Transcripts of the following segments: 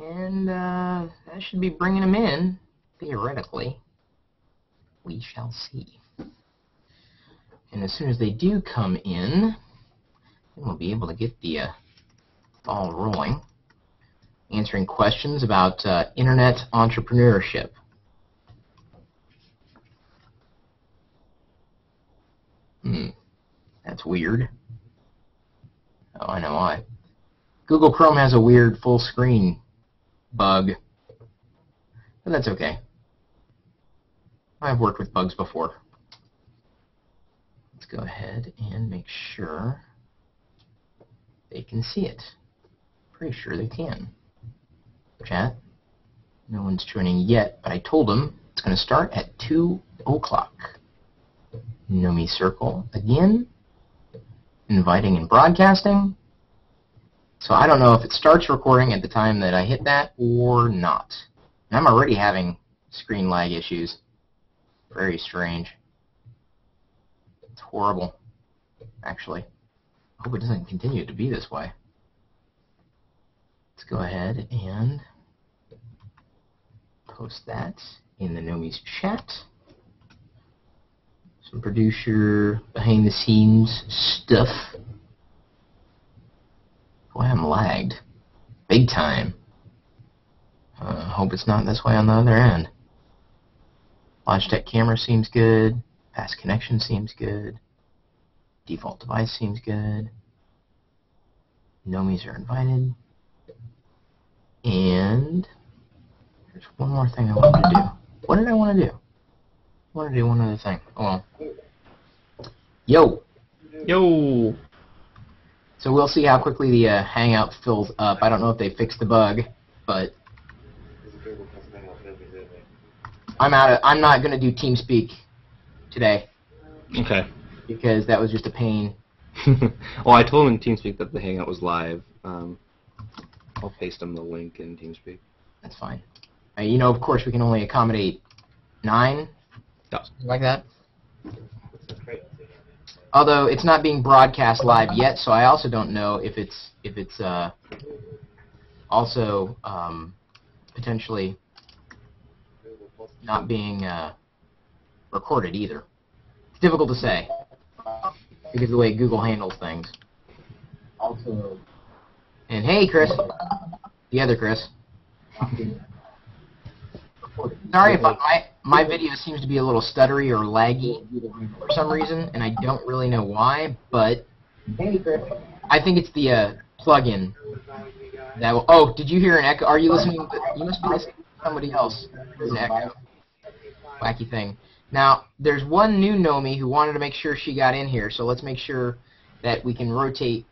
And that should be bringing them in, theoretically. We shall see. And as soon as they do come in, then we'll be able to get the ball rolling, answering questions about internet entrepreneurship. That's weird. Oh, I know why. Google Chrome has a weird full screen bug, but that's okay. I've worked with bugs before. Let's go ahead and make sure they can see it. Pretty sure they can. Chat. No one's joining yet, but I told them it's going to start at 2 o'clock. Gnomie Circle again. Inviting and broadcasting. So I don't know if it starts recording at the time that I hit that or not. And I'm already having screen lag issues. Very strange. It's horrible, actually. I hope it doesn't continue to be this way. Let's go ahead and post that in the Gnomies chat. Some producer behind-the-scenes stuff. Boy, I'm lagged. Big time. Hope it's not this way on the other end. Logitech camera seems good. Fast connection seems good. Default device seems good. Gnomies are invited. And there's one more thing I wanted to do. What did I want to do? I want to do one other thing. Oh well. Yo! Yo! So we'll see how quickly the Hangout fills up. I don't know if they fixed the bug, but I'm not going to do TeamSpeak today. Okay. Because that was just a pain. Well, I told him in TeamSpeak that the Hangout was live. I'll paste him the link in TeamSpeak. That's fine. You know, of course, we can only accommodate 9. Yeah. Like that. Although it's not being broadcast live yet, so I also don't know if it's also potentially not being recorded either. It's difficult to say because of the way Google handles things. Also, and hey, Chris, the other Chris. Sorry if my video seems to be a little stuttery or laggy for some reason, and I don't really know why, but I think it's the plug-in that will... Oh, did you hear an echo? Are you listening? You must be listening to somebody else. There's an echo. Wacky thing. Now, there's one new Gnomie who wanted to make sure she got in here, so let's make sure that we can rotate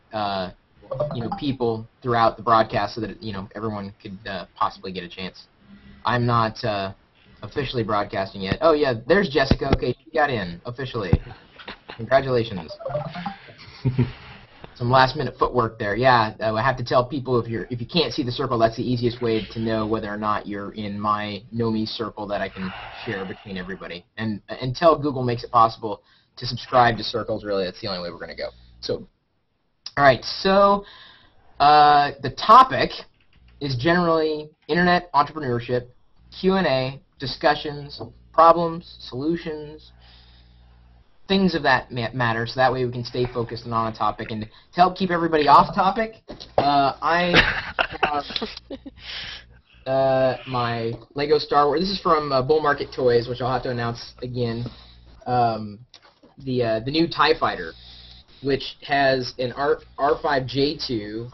people throughout the broadcast so that everyone could possibly get a chance. I'm not officially broadcasting yet. Oh yeah, there's Jessica. Okay, she got in officially. Congratulations. Some last-minute footwork there. Yeah, I have to tell people if you can't see the circle, that's the easiest way to know whether or not you're in my Gnomie circle that I can share between everybody. And until Google makes it possible to subscribe to circles, really, that's the only way we're going to go. So, all right. So the topic is generally internet entrepreneurship, Q&A, discussions, problems, solutions, things of that matter, so that way we can stay focused and on a topic. And to help keep everybody off topic, I have my Lego Star Wars. This is from Bull Market Toys, which I'll have to announce again. The new TIE Fighter, which has an R5J2.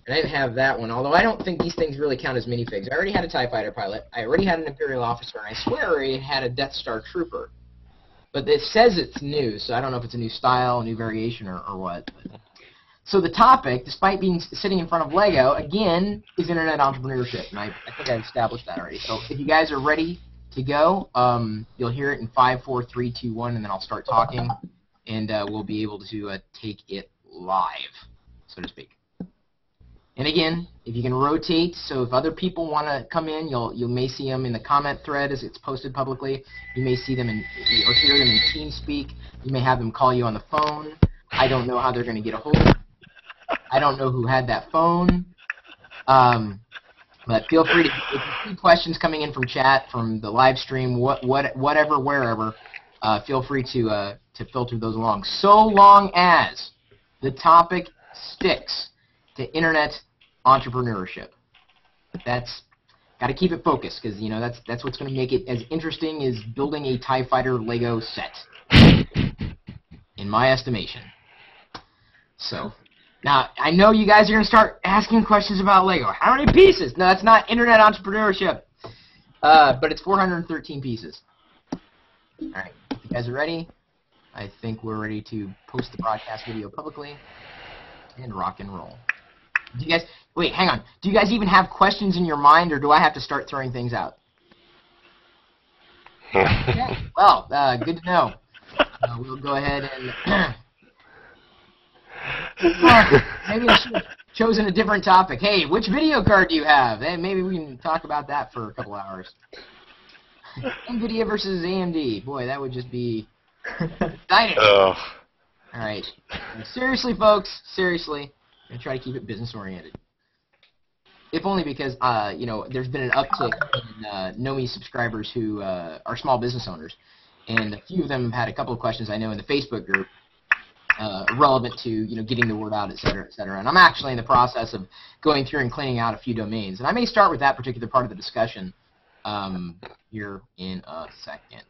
And I didn't have that one, although I don't think these things really count as minifigs. I already had a TIE Fighter pilot, I already had an Imperial officer, and I swear I already had a Death Star trooper. But it says it's new, so I don't know if it's a new style, a new variation, or what. So the topic, despite sitting in front of Lego, again, is internet entrepreneurship, and I think I've established that already. So if you guys are ready to go, you'll hear it in 5, 4, 3, 2, 1, and then I'll start talking, and we'll be able to take it live, so to speak. And again, if you can rotate, so if other people want to come in, you may see them in the comment thread as it's posted publicly. You may see them or hear them in TeamSpeak. You may have them call you on the phone. I don't know how they're going to get a hold of you. I don't know who had that phone. But feel free to, if you see questions coming in from chat, from the live stream, whatever, wherever, feel free to filter those along. So long as the topic sticks to internet entrepreneurship. That's got to keep it focused, because that's what's going to make it as interesting as building a TIE Fighter Lego set, in my estimation. So. Now, I know you guys are going to start asking questions about Lego. How many pieces? No, that's not internet entrepreneurship. But it's 413 pieces. All right. If you guys are ready, I think we're ready to post the broadcast video publicly and rock and roll. Do you guys... Wait, hang on. Do you guys even have questions in your mind, or do I have to start throwing things out? Okay. Well, good to know. We'll go ahead and... maybe I should have chosen a different topic. Hey, which video card do you have? Hey, maybe we can talk about that for a couple hours. NVIDIA versus AMD. Boy, that would just be exciting. All right. Seriously, folks, seriously, I'm going to try to keep it business-oriented. If only because, there's been an uptick in Gnomies subscribers who are small business owners. And a few of them have had a couple of questions I know in the Facebook group. Relevant to getting the word out, et cetera, et cetera. And I'm actually in the process of going through and cleaning out a few domains. And I may start with that particular part of the discussion here in a second.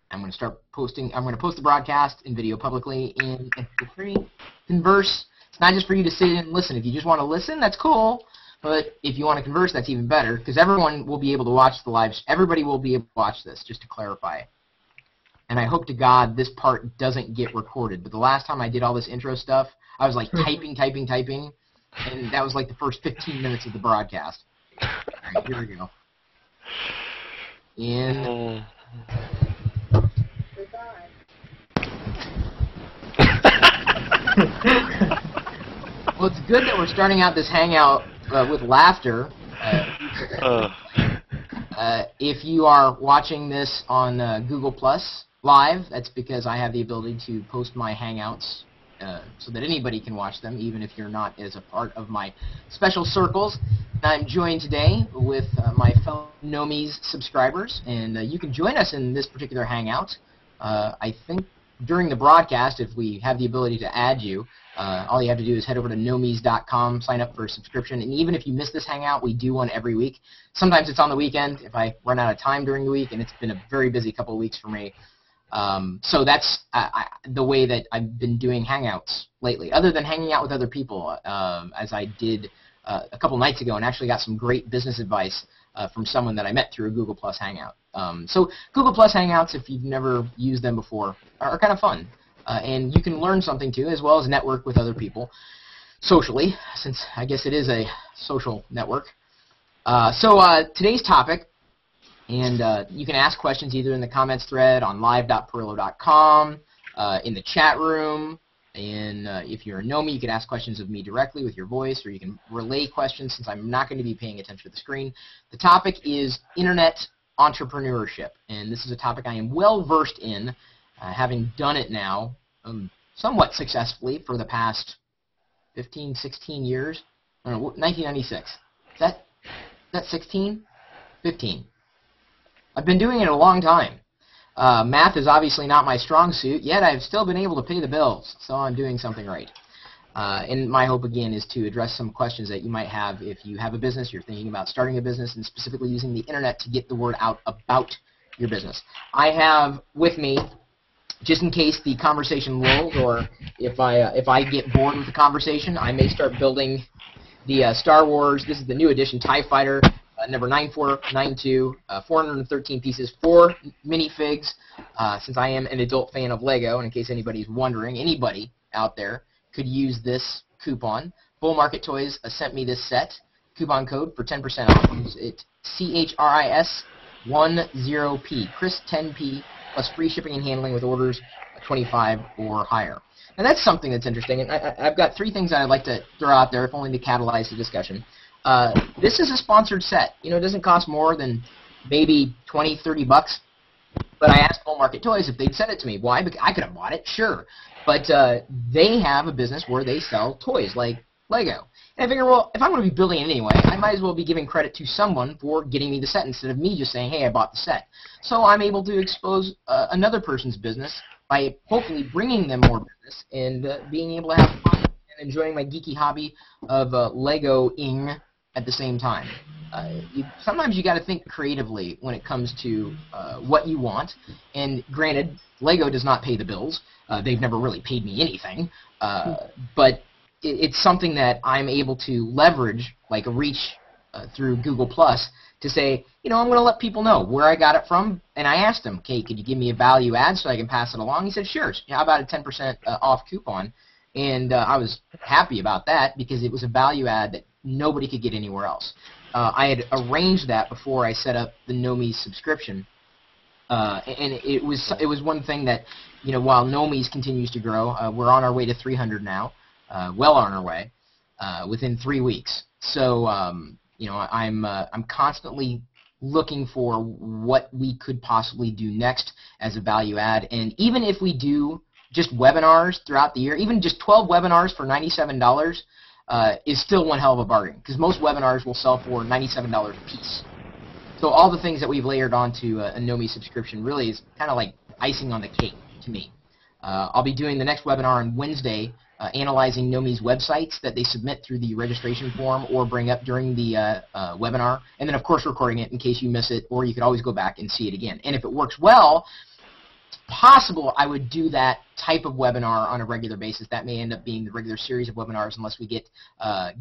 I'm going to start posting. I'm going to post the broadcast in video publicly in MP3. Converse. It's not just for you to sit and listen. If you just want to listen, that's cool. But if you want to converse, that's even better, because everyone will be able to watch the live. Everybody will be able to watch this. Just to clarify. And I hope to God this part doesn't get recorded. But the last time I did all this intro stuff, I was like typing, and that was like the first 15 minutes of the broadcast. All right, here we go. In. Well, it's good that we're starting out this hangout with laughter. If you are watching this on Google Plus Live, that's because I have the ability to post my Hangouts so that anybody can watch them, even if you're not as a part of my special circles. I'm joined today with my fellow Gnomies subscribers, and you can join us in this particular Hangout. I think during the broadcast, if we have the ability to add you, all you have to do is head over to gnomies.com, sign up for a subscription, and even if you miss this Hangout, we do one every week. Sometimes it's on the weekend if I run out of time during the week, and it's been a very busy couple of weeks for me. So that's the way that I've been doing Hangouts lately, other than hanging out with other people, as I did a couple nights ago, and actually got some great business advice from someone that I met through a Google Plus Hangout. So Google Plus Hangouts, if you've never used them before, are kind of fun. And you can learn something too, as well as network with other people socially, since I guess it is a social network. So today's topic, and you can ask questions either in the comments thread on live.perillo.com, in the chat room, and if you're a Gnomie, you can ask questions of me directly with your voice, or you can relay questions since I'm not going to be paying attention to the screen. The topic is internet entrepreneurship, and this is a topic I am well versed in, having done it now somewhat successfully for the past 15, 16 years. I don't know, 1996. Is that 16? 15. I've been doing it a long time. Math is obviously not my strong suit, yet I've still been able to pay the bills, so I'm doing something right. And my hope, again, is to address some questions that you might have if you have a business, you're thinking about starting a business, and specifically using the internet to get the word out about your business. I have with me, just in case the conversation lulls, or if I get bored with the conversation, I may start building the Star Wars. This is the new edition TIE Fighter, number 9492, 413 pieces, 4 minifigs. Since I am an adult fan of Lego, and in case anybody's wondering, anybody out there could use this coupon. Bull Market Toys sent me this set. Coupon code for 10% off. Use it CHRIS10P, Chris10P, plus free shipping and handling with orders 25 or higher. Now that's something that's interesting, and I've got 3 things that I'd like to throw out there, if only to catalyze the discussion. This is a sponsored set. You know, it doesn't cost more than maybe 20, 30 bucks. But I asked Bull Market Toys if they'd send it to me. Why? Because I could have bought it, sure. But they have a business where they sell toys like Lego. And And I figure, well, if I'm going to be building it anyway, I might as well be giving credit to someone for getting me the set instead of me just saying, hey, I bought the set. So I'm able to expose another person's business by hopefully bringing them more business and being able to have fun and enjoying my geeky hobby of Lego-ing at the same time. Sometimes you got to think creatively when it comes to what you want. And granted, Lego does not pay the bills. They've never really paid me anything. But it's something that I'm able to leverage, like a reach through Google Plus, to say, I'm going to let people know where I got it from. And I asked him, okay, could you give me a value add so I can pass it along? He said, sure. How about a 10% off coupon? And I was happy about that because it was a value add that nobody could get anywhere else. I had arranged that before I set up the Gnomies subscription. And it was one thing that, while Gnomies continues to grow, we're on our way to 300 now, well on our way, within 3 weeks. So, I'm constantly looking for what we could possibly do next as a value add. And even if we do just webinars throughout the year, even just 12 webinars for $97 is still one hell of a bargain, because most webinars will sell for $97 a piece. So all the things that we've layered onto a Gnomies subscription really is kind of like icing on the cake to me. I'll be doing the next webinar on Wednesday, analyzing Gnomies websites that they submit through the registration form or bring up during the webinar, and then of course recording it in case you miss it, or you could always go back and see it again. And if it works well, possible I would do that type of webinar on a regular basis. That may end up being the regular series of webinars unless we get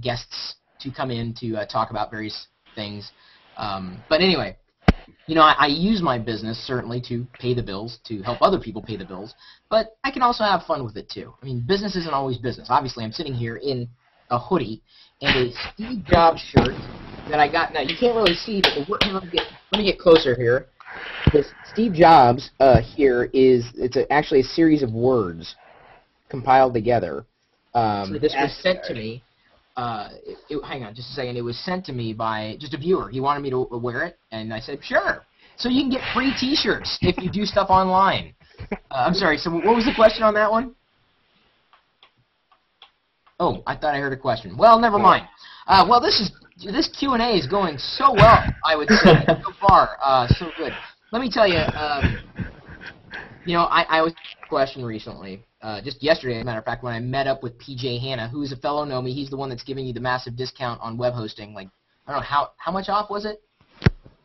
guests to come in to talk about various things. But anyway, I use my business certainly to pay the bills, to help other people pay the bills, but I can also have fun with it too. I mean, business isn't always business. Obviously, I'm sitting here in a hoodie and a Steve Jobs shirt that I got. Now, you can't really see, but let me get closer here. This Steve Jobs here it's actually a series of words compiled together. So this was sent to me. Hang on just a second. It was sent to me by just a viewer. He wanted me to wear it, and I said, sure. So you can get free T-shirts if you do stuff online. I'm sorry, so what was the question on that one? Oh, I thought I heard a question. Well, never mind. Well, this Q&A is going so well, I would say, so far. So good. Let me tell you, I was asked a question recently, just yesterday, as a matter of fact, when I met up with PJ Hanna, who's a fellow Gnomie. He's the one that's giving you the massive discount on web hosting. Like, I don't know, how much off was it?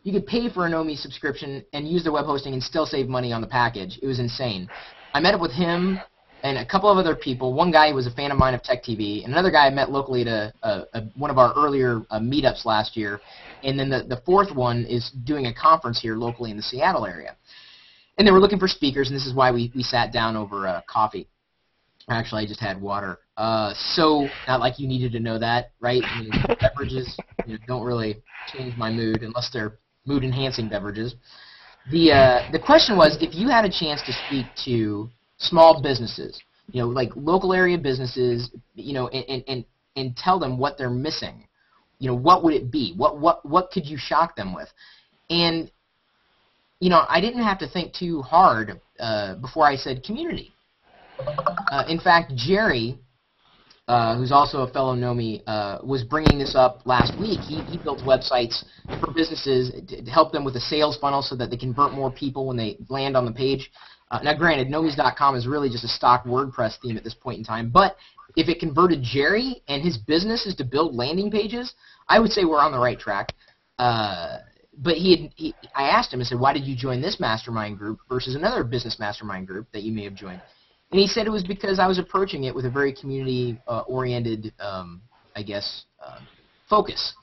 You could pay for a Gnomie subscription and use their web hosting and still save money on the package. It was insane. I met up with him and a couple of other people. One guy was a fan of mine of Tech TV, and another guy I met locally at one of our earlier meetups last year. And then the fourth one is doing a conference here locally in the Seattle area. And they were looking for speakers, and this is why we sat down over coffee. Actually, I just had water. So, not like you needed to know that, right? I mean, beverages don't really change my mood unless they're mood-enhancing beverages. The question was, if you had a chance to speak to small businesses, like local area businesses, and tell them what they're missing, what would it be? What could you shock them with? And I didn't have to think too hard before I said community. In fact, Jerry, who's also a fellow Gnomie, was bringing this up last week. He built websites for businesses to help them with a sales funnel so that they convert more people when they land on the page. Now, granted, Gnomies.com is really just a stock WordPress theme at this point in time, but if it converted Jerry and his business is to build landing pages, I would say we're on the right track. But I asked him, I said, why did you join this mastermind group versus another business mastermind group that you may have joined? And he said it was because I was approaching it with a very community-oriented, focus.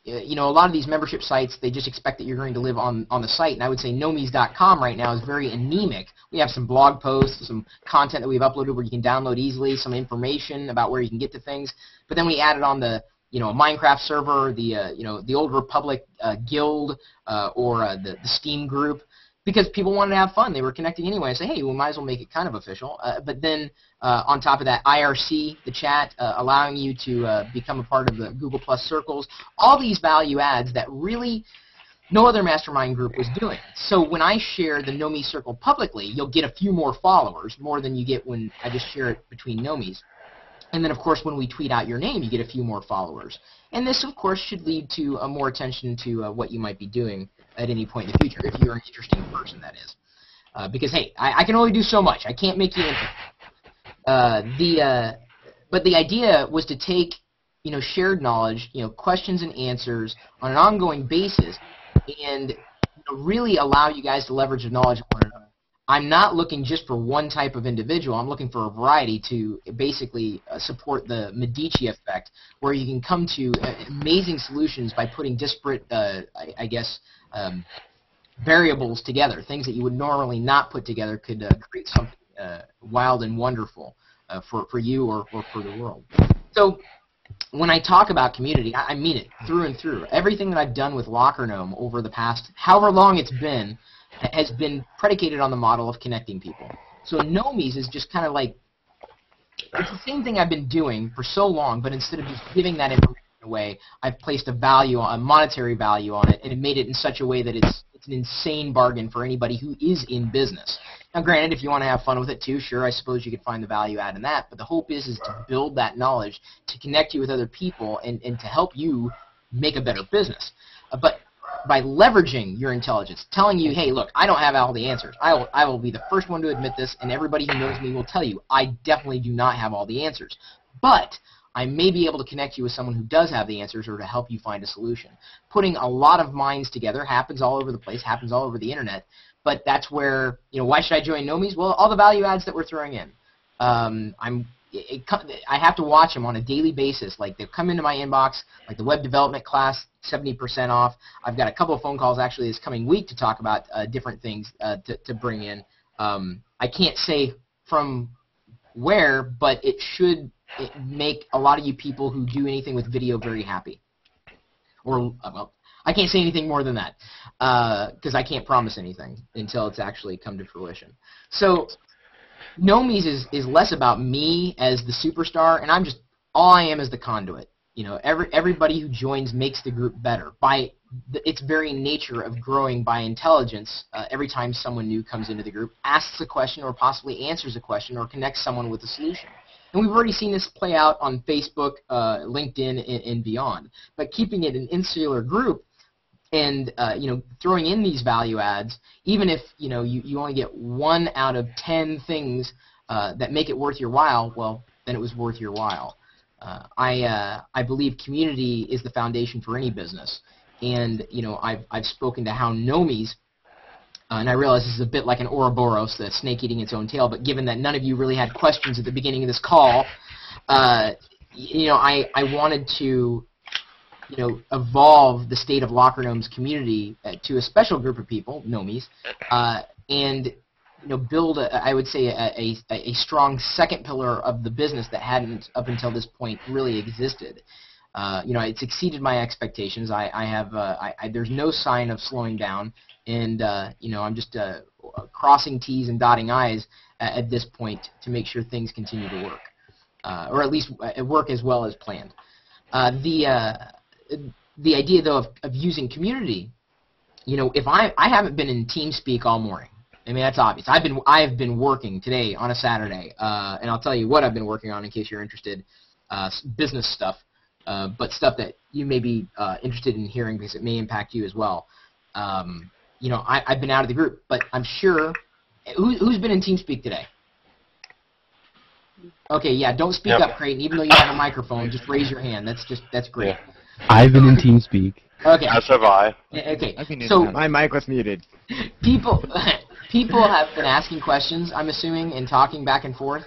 A lot of these membership sites, they just expect that you're going to live on the site. And I would say Gnomies.com right now is very anemic. We have some blog posts, some content that we've uploaded where you can download easily, some information about where you can get to things. But then we added on the a Minecraft server, the Old Republic guild, or the Steam group, because people wanted to have fun. They were connecting anyway. I said, hey, we might as well make it kind of official. But then on top of that, IRC, the chat, allowing you to become a part of the Google Plus circles, all these value adds that really no other mastermind group was doing. So when I share the Gnomie circle publicly, you'll get a few more followers, more than you get when I just share it between Gnomies. And then, of course, when we tweet out your name, you get a few more followers. And this, of course, should lead to more attention to what you might be doing at any point in the future, if you're an interesting person, that is. Because, hey, I can only do so much. I can't make you interesting. But the idea was to take, shared knowledge, questions and answers on an ongoing basis, and really allow you guys to leverage the knowledge of one another. I'm not looking just for one type of individual. I'm looking for a variety to basically support the Medici effect, where you can come to amazing solutions by putting disparate, variables together. Things that you would normally not put together could create something wild and wonderful for you or for the world. So when I talk about community, I mean it through and through. Everything that I've done with Locker Gnome over the past however long it's been has been predicated on the model of connecting people. So Gnomies is just kind of like, it's the same thing I've been doing for so long, but instead of just giving that information away, I've placed a monetary value on it, and it made it in such a way that it's an insane bargain for anybody who is in business. Now, granted, if you want to have fun with it too, sure, I suppose you could find the value add in that, but the hope is to build that knowledge, to connect you with other people, and to help you make a better business. But by leveraging your intelligence, telling you, hey, look, I don't have all the answers. I will be the first one to admit this, and everybody who knows me will tell you, I definitely do not have all the answers. But I may be able to connect you with someone who does have the answers, or to help you find a solution. Putting a lot of minds together happens all over the place, happens all over the internet, but that's where, why should I join Gnomies? Well, all the value adds that we're throwing in. I have to watch them on a daily basis. Like, they come into my inbox, like the web development class, 70% off. I've got a couple of phone calls actually this coming week to talk about different things to bring in. I can't say from where, but it should make a lot of you people who do anything with video very happy. Or, well, I can't say anything more than that, because I can't promise anything until it's actually come to fruition. So Gnomies is less about me as the superstar, and all I am is the conduit. Everybody who joins makes the group better by its very nature of growing by intelligence. Every time someone new comes into the group, asks a question, or possibly answers a question, or connects someone with a solution. And we've already seen this play out on Facebook, LinkedIn, and beyond. But keeping it an insular group, and throwing in these value adds, even if you only get 1 out of 10 things that make it worth your while, well, then it was worth your while. I believe community is the foundation for any business, and I've spoken to how Gnomies, and I realize this is a bit like an Ouroboros, the snake eating its own tail, but given that none of you really had questions at the beginning of this call, I wanted to evolve the state of Locker Gnome's community to a special group of people, Gnomies, and build, I would say, a strong second pillar of the business that hadn't up until this point really existed. It's exceeded my expectations. There's no sign of slowing down, and I'm just crossing T's and dotting I's at this point to make sure things continue to work, or at least work as well as planned. The idea, though, of using community, if I haven't been in TeamSpeak all morning. I mean, that's obvious. I've been working today on a Saturday, and I'll tell you what I've been working on in case you're interested. Business stuff, but stuff that you may be interested in hearing because it may impact you as well. I've been out of the group, but I'm sure. Who's been in TeamSpeak today? Okay, yeah, don't speak up, Creighton. Even though you have a microphone, just raise your hand. That's great. Yeah. I've been in TeamSpeak. Okay. As have I. Okay. So my mic was muted. People have been asking questions, I'm assuming, and talking back and forth.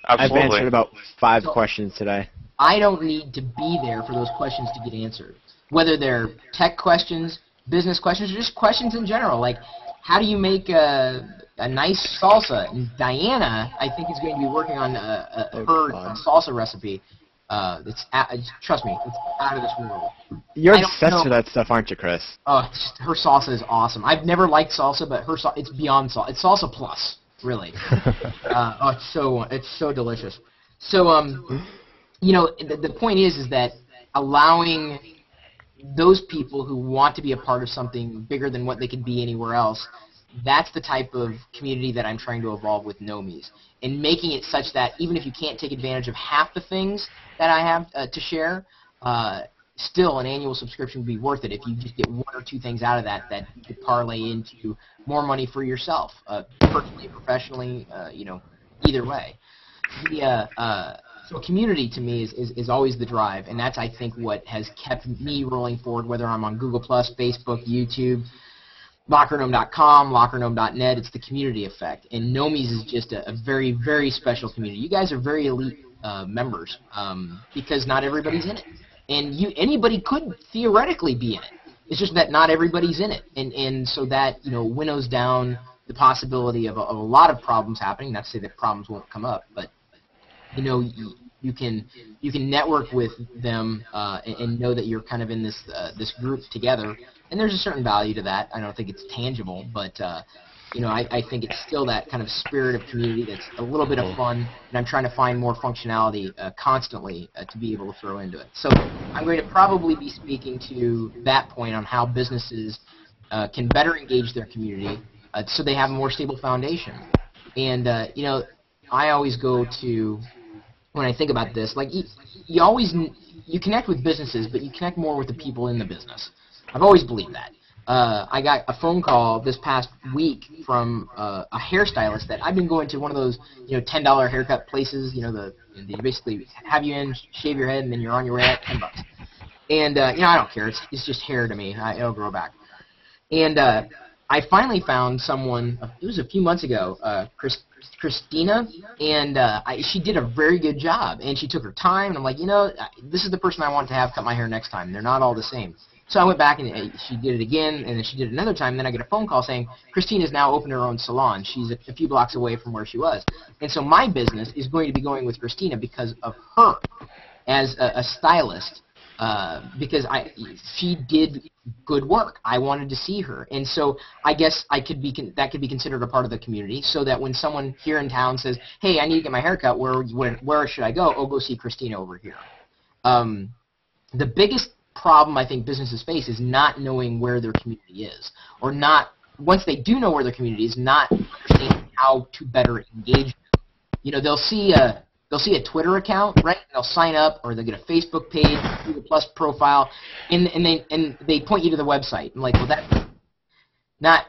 Absolutely. I've answered about 5 questions today. I don't need to be there for those questions to get answered. Whether they're tech questions, business questions, or just questions in general, like how do you make a nice salsa? And Diana, I think, is going to be working on her salsa recipe. Trust me, it's out of this world. You're obsessed with that stuff, aren't you, Chris? Oh, her salsa is awesome. I've never liked salsa, but it's beyond salsa. It's salsa plus, really. It's so delicious. So, the point is that allowing those people who want to be a part of something bigger than what they could be anywhere else that's the type of community that I'm trying to evolve with Gnomies, and making it such that even if you can't take advantage of half the things that I have to share, still an annual subscription would be worth it if you just get 1 or 2 things out of that you could parlay into more money for yourself, personally, professionally, either way. So community to me is always the drive, and that's, I think, what has kept me rolling forward, whether I'm on Google+, Facebook, YouTube, LockerGnome.com, LockerGnome.net. It's the community effect, and Gnomies is just a very, very special community. You guys are very elite members because not everybody's in it, and anybody could theoretically be in it. It's just that not everybody's in it, and so that winnows down the possibility of a lot of problems happening. Not to say that problems won't come up, but you can network with them and know that you're kind of in this group together, and there's a certain value to that. I don't think it's tangible, but I think it's still that kind of spirit of community that's a little bit of fun, and I'm trying to find more functionality constantly to be able to throw into it. So I'm going to probably be speaking to that point on how businesses can better engage their community so they have a more stable foundation. And I always go to, when I think about this, like you connect with businesses, but you connect more with the people in the business. I've always believed that. I got a phone call this past week from a hairstylist that I've been going to one of those $10 haircut places. They basically have you in, shave your head, and then you're on your way out, $10. And I don't care. It's just hair to me. It'll grow back. And I finally found someone. It was a few months ago, Christina, and she did a very good job. And she took her time. And I'm like, this is the person I want to have cut my hair next time. They're not all the same. So I went back and she did it again, and then she did it another time. And then I get a phone call saying Christina's now opened her own salon. She's a few blocks away from where she was. And so my business is going to be going with Christina because of her as a stylist, because she did good work. I wanted to see her, and so I guess that could be considered a part of the community. So that when someone here in town says, "Hey, I need to get my hair cut. Where should I go?" Oh, go see Christina over here. The biggest problem I think businesses face is not knowing where their community is, or not, once they do know where their community is, not understanding how to better engage them. They'll see a Twitter account, right? And they'll sign up, or they'll get a Facebook page, Google Plus profile, and they point you to the website. I'm like, well,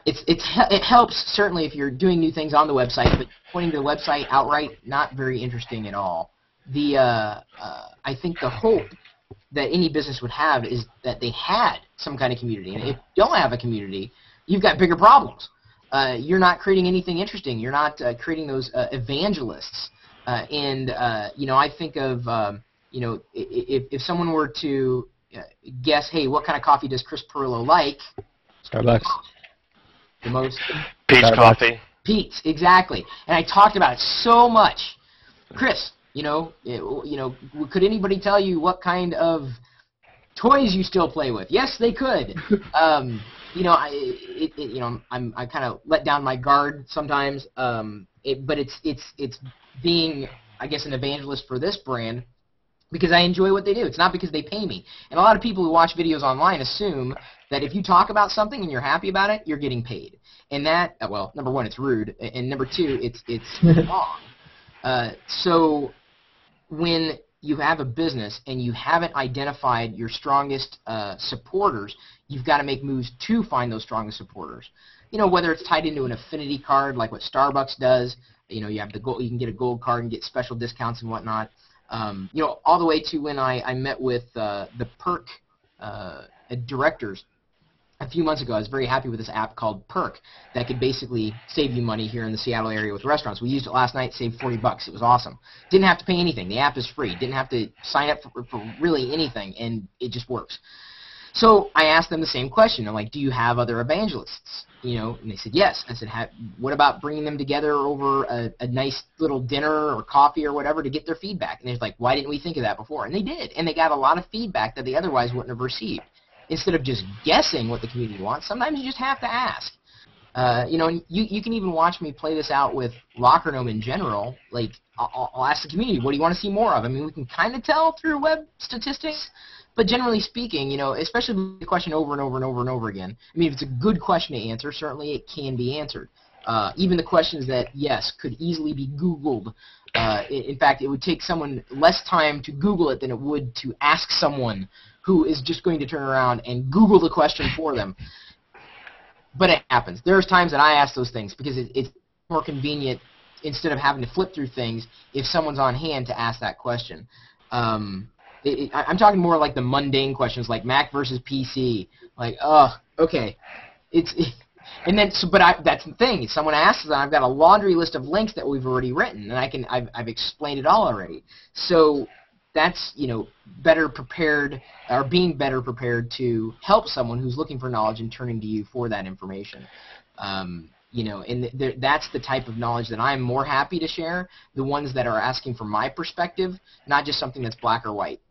it helps certainly if you're doing new things on the website, but pointing to the website outright, not very interesting at all. I think the hope that any business would have is that they had some kind of community. And if you don't have a community, you've got bigger problems. You're not creating anything interesting. You're not creating those evangelists. I think of, if someone were to guess, hey, what kind of coffee does Chris Perillo like? Starbucks. The most? Pete's Coffee. Pete's, exactly. And I talked about it so much. Chris, could anybody tell you what kind of toys you still play with? Yes, they could. I kind of let down my guard sometimes. But it's being, I guess, an evangelist for this brand because I enjoy what they do. It's not because they pay me. And a lot of people who watch videos online assume that if you talk about something and you're happy about it, you're getting paid. And that, well, number one, it's rude, and number two, it's wrong. So when you have a business and you haven't identified your strongest supporters, you've got to make moves to find those strongest supporters. Whether it's tied into an affinity card like what Starbucks does, you have the gold, you can get a gold card and get special discounts and whatnot. All the way to when I met with the Perk directors a few months ago. I was very happy with this app called Perk that could basically save you money here in the Seattle area with restaurants. We used it last night, saved $40. It was awesome. Didn't have to pay anything. The app is free. Didn't have to sign up for really anything, and it just works. So I asked them the same question. I'm like, do you have other evangelists? And they said yes. I said, what about bringing them together over a nice little dinner or coffee or whatever to get their feedback? And they're like, why didn't we think of that before? And they did, and they got a lot of feedback that they otherwise wouldn't have received. Instead of just guessing what the community wants, sometimes you just have to ask. And you can even watch me play this out with LockerGnome in general. Like, I'll ask the community, what do you want to see more of? I mean, we can kind of tell through web statistics, But generally speaking, especially with the question over and over and over and over again, I mean, if it's a good question to answer, certainly it can be answered. Even the questions that, yes, could easily be Googled. In fact, it would take someone less time to Google it than it would to ask someone who is just going to turn around and Google the question for them. But it happens. There's times that I ask those things because it's more convenient instead of having to flip through things if someone's on hand to ask that question. I'm talking more like the mundane questions like Mac versus PC. Like, okay. And then, that's the thing. If someone asks that, I've got a laundry list of links that we've already written, and I've explained it all already. So that's, better prepared, or being better prepared to help someone who's looking for knowledge and turning to you for that information. And that's the type of knowledge that I'm more happy to share, the ones that are asking for my perspective, not just something that's black or white.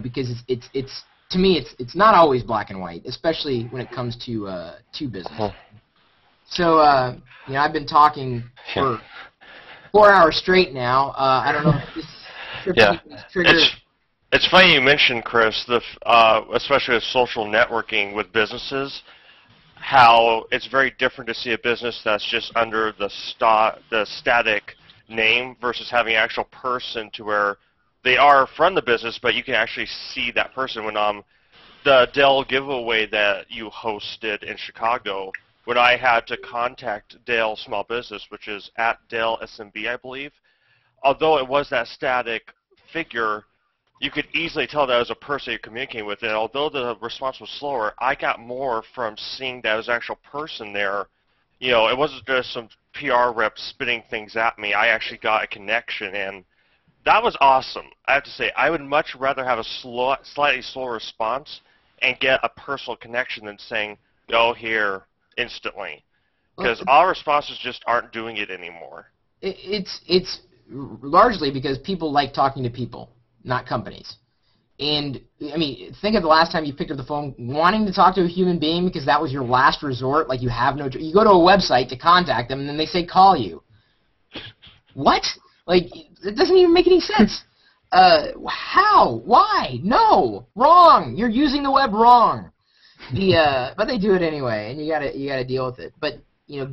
Because it's to me, it's not always black and white, especially when it comes to business. So, I've been talking for 4 hours straight now. I don't know if this trigger. It's funny you mentioned, Chris, especially with social networking with businesses, how it's very different to see a business that's just under the static name versus having an actual person to where they are from the business, but you can actually see that person. When the Dell giveaway that you hosted in Chicago, when I had to contact Dell Small Business, which is at Dell SMB, I believe, although it was that static figure, you could easily tell that it was a person you're communicating with. And although the response was slower, I got more from seeing that it was an actual person there. It wasn't just some PR rep spitting things at me. I actually got a connection, and that was awesome. I have to say, I would much rather have a slightly slower response and get a personal connection than saying, go here instantly. Because our responses just aren't doing it anymore. It's largely because people like talking to people, not companies. And, I mean, think of the last time you picked up the phone wanting to talk to a human being because that was your last resort. Like, you have no... You go to a website to contact them, and then they say, call you. What? Like, it doesn't even make any sense. How? Why? No. Wrong. You're using the web wrong. But they do it anyway, and you gotta deal with it. But,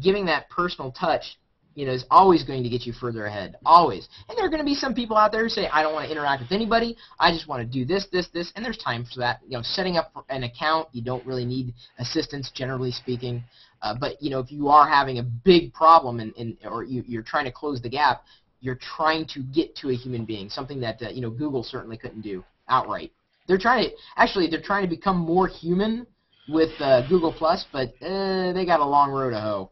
giving that personal touch, is always going to get you further ahead. Always. And there are going to be some people out there who say, I don't want to interact with anybody. I just want to do this, this, this. And there's time for that. Setting up an account, you don't really need assistance, generally speaking. But, if you are having a big problem or you're trying to close the gap, you're trying to get to a human being, something that Google certainly couldn't do outright. They're trying to become more human with Google Plus, but they got a long road to hoe.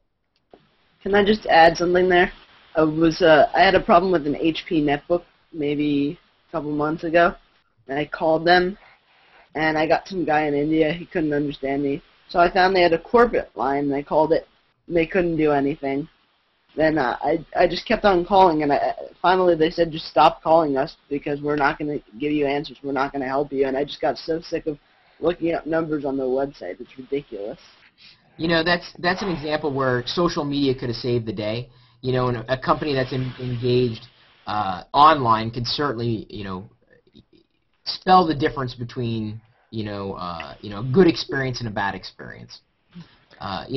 Can I just add something there? I had a problem with an HP netbook maybe a couple months ago, and I called them, and I got some guy in India. He couldn't understand me, so I found they had a corporate line, and I called it, and they couldn't do anything. Then I just kept on calling, and finally they said, just stop calling us because we're not going to give you answers. We're not going to help you. And I just got so sick of looking up numbers on the website. It's ridiculous. That's an example where social media could have saved the day. And a company that's engaged online could certainly, spell the difference between, a good experience and a bad experience. And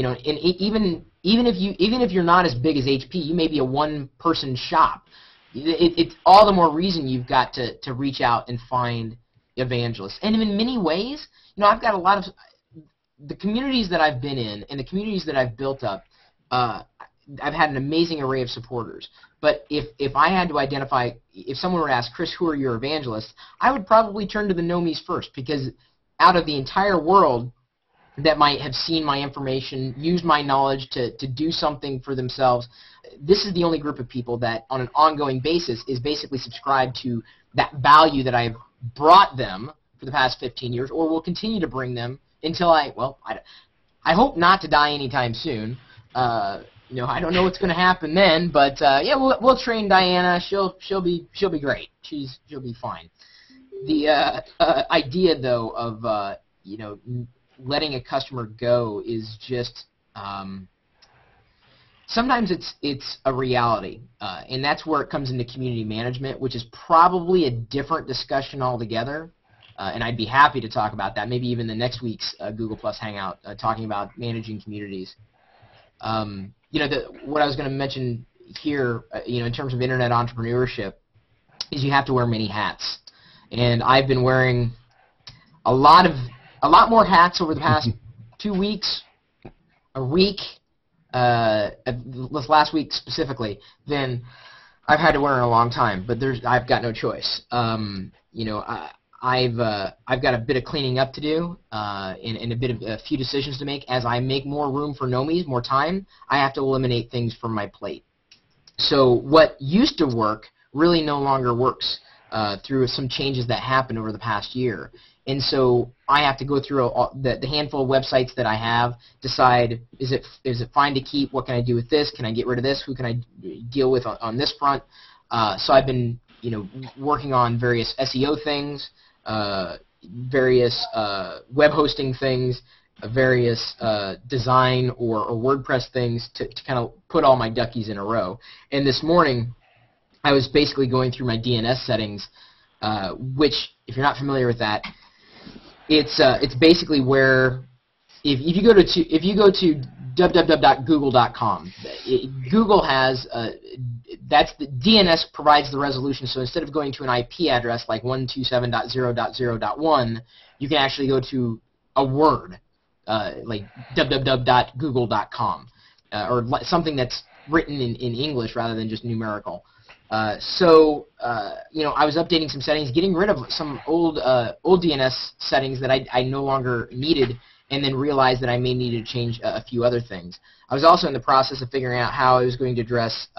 even if you're not as big as HP, you may be a one-person shop. It's all the more reason you've got to reach out and find evangelists. And in many ways, I've got a lot of the communities that I've been in and the communities that I've built up. I've had an amazing array of supporters. But if I had to identify, if someone were to ask, Chris, who are your evangelists, I would probably turn to the Gnomies first, because out of the entire world that might have seen my information, used my knowledge to do something for themselves, this is the only group of people that on an ongoing basis is basically subscribed to that value that I've brought them for the past 15 years, or will continue to bring them until I hope not to die anytime soon. I don't know what's going to happen then, but yeah, we'll train Diana. She'll be great. She'll be fine. The idea though of letting a customer go is just sometimes it's a reality, and that's where it comes into community management, which is probably a different discussion altogether. And I'd be happy to talk about that, maybe even the next week's Google Plus Hangout, talking about managing communities. What I was going to mention here, in terms of internet entrepreneurship, is you have to wear many hats. And I've been wearing a lot more hats over the past 2 weeks, a week, this last week specifically, than I've had to wear in a long time. But I've got no choice. I've got a bit of cleaning up to do, and a few decisions to make. As I make more room for Gnomies, more time, I have to eliminate things from my plate. So what used to work really no longer works through some changes that happened over the past year. And so I have to go through the handful of websites that I have, decide, is it fine to keep? What can I do with this? Can I get rid of this? Who can I deal with on this front? So I've been working on various SEO things, various web hosting things, various design or WordPress things to kind of put all my duckies in a row. And this morning, I was basically going through my DNS settings, which, if you're not familiar with that, it's basically where if you go to www.google.com, Google has that's the DNS provides the resolution. So instead of going to an IP address like 127.0.0.1, you can actually go to a word like www.google.com or something that's written in English rather than just numerical. I was updating some settings, getting rid of some old DNS settings that I no longer needed, and then realized that I may need to change a few other things. I was also in the process of figuring out how I was going to address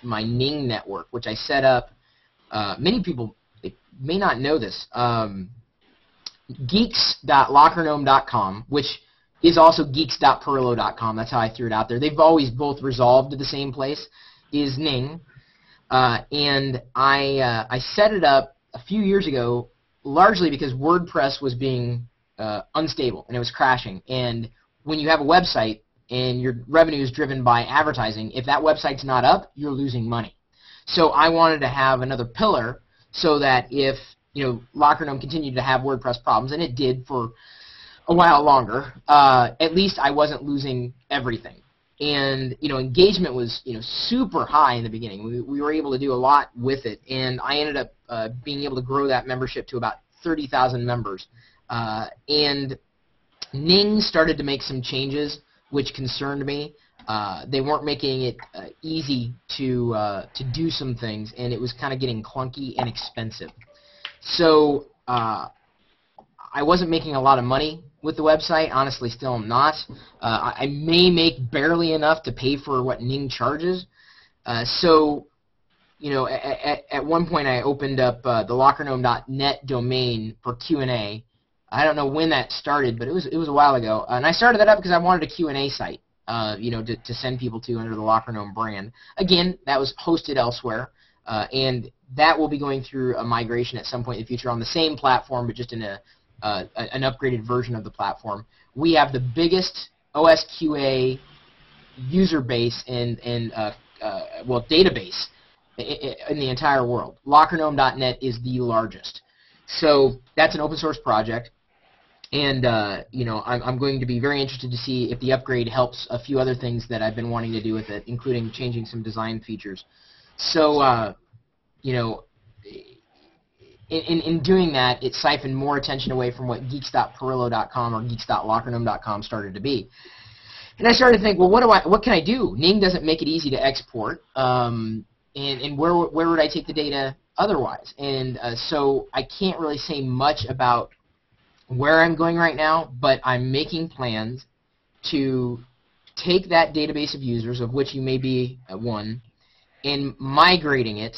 my Ning network, which I set up. Many people may not know this. Geeks.lockergnome.com, which is also geeks.perillo.com. That's how I threw it out there. They've always both resolved to the same place, is Ning. And I set it up a few years ago largely because WordPress was being unstable and it was crashing. And when you have a website and your revenue is driven by advertising, if that website's not up, you're losing money. So I wanted to have another pillar so that if LockerGnome continued to have WordPress problems, and it did for a while longer, at least I wasn't losing everything. And engagement was super high in the beginning. We were able to do a lot with it, and I ended up being able to grow that membership to about 30,000 members. And Ning started to make some changes, which concerned me. They weren't making it easy to do some things, and it was kind of getting clunky and expensive. So I wasn't making a lot of money with the website. Honestly, still am not. I may make barely enough to pay for what Ning charges. At one point I opened up the lockergnome.net domain for Q&A. I don't know when that started, but it was a while ago. And I started that up because I wanted a Q&A site, to send people to under the LockerGnome brand. Again, that was hosted elsewhere, and that will be going through a migration at some point in the future on the same platform, but just in an upgraded version of the platform. We have the biggest OSQA user base and database in the entire world. LockerGnome.net is the largest. So that's an open source project. And I'm going to be very interested to see if the upgrade helps a few other things that I've been wanting to do with it, including changing some design features. So, in doing that, it siphoned more attention away from what geeks.perillo.com or geeks.lockergnome.com started to be. And I started to think, well, what can I do? Ning doesn't make it easy to export, and where would I take the data otherwise? And so I can't really say much about where I'm going right now, but I'm making plans to take that database of users, of which you may be one, and migrating it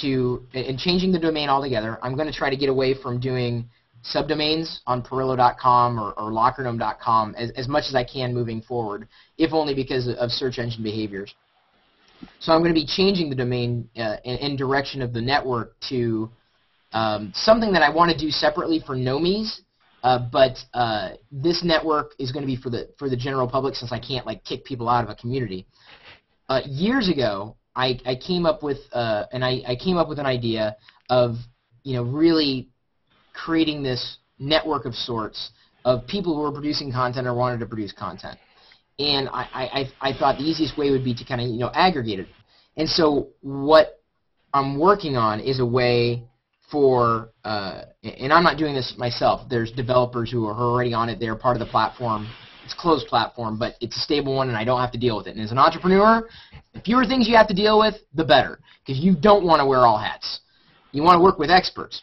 and changing the domain altogether. I'm going to try to get away from doing subdomains on Perillo.com or LockerGnome.com as much as I can moving forward, if only because of search engine behaviors. So I'm going to be changing the domain in direction of the network to something that I want to do separately for Gnomies, but this network is going to be for the general public, since I can't kick people out of a community. years ago, I came up with I came up with an idea of really creating this network of sorts of people who were producing content or wanted to produce content, and I thought the easiest way would be to kind of aggregate it. And so what I'm working on is a way for, and I'm not doing this myself. There's developers who are already on it. They're part of the platform. It's a closed platform, but it's a stable one, and I don't have to deal with it. And as an entrepreneur, the fewer things you have to deal with, the better, because you don't want to wear all hats. You want to work with experts.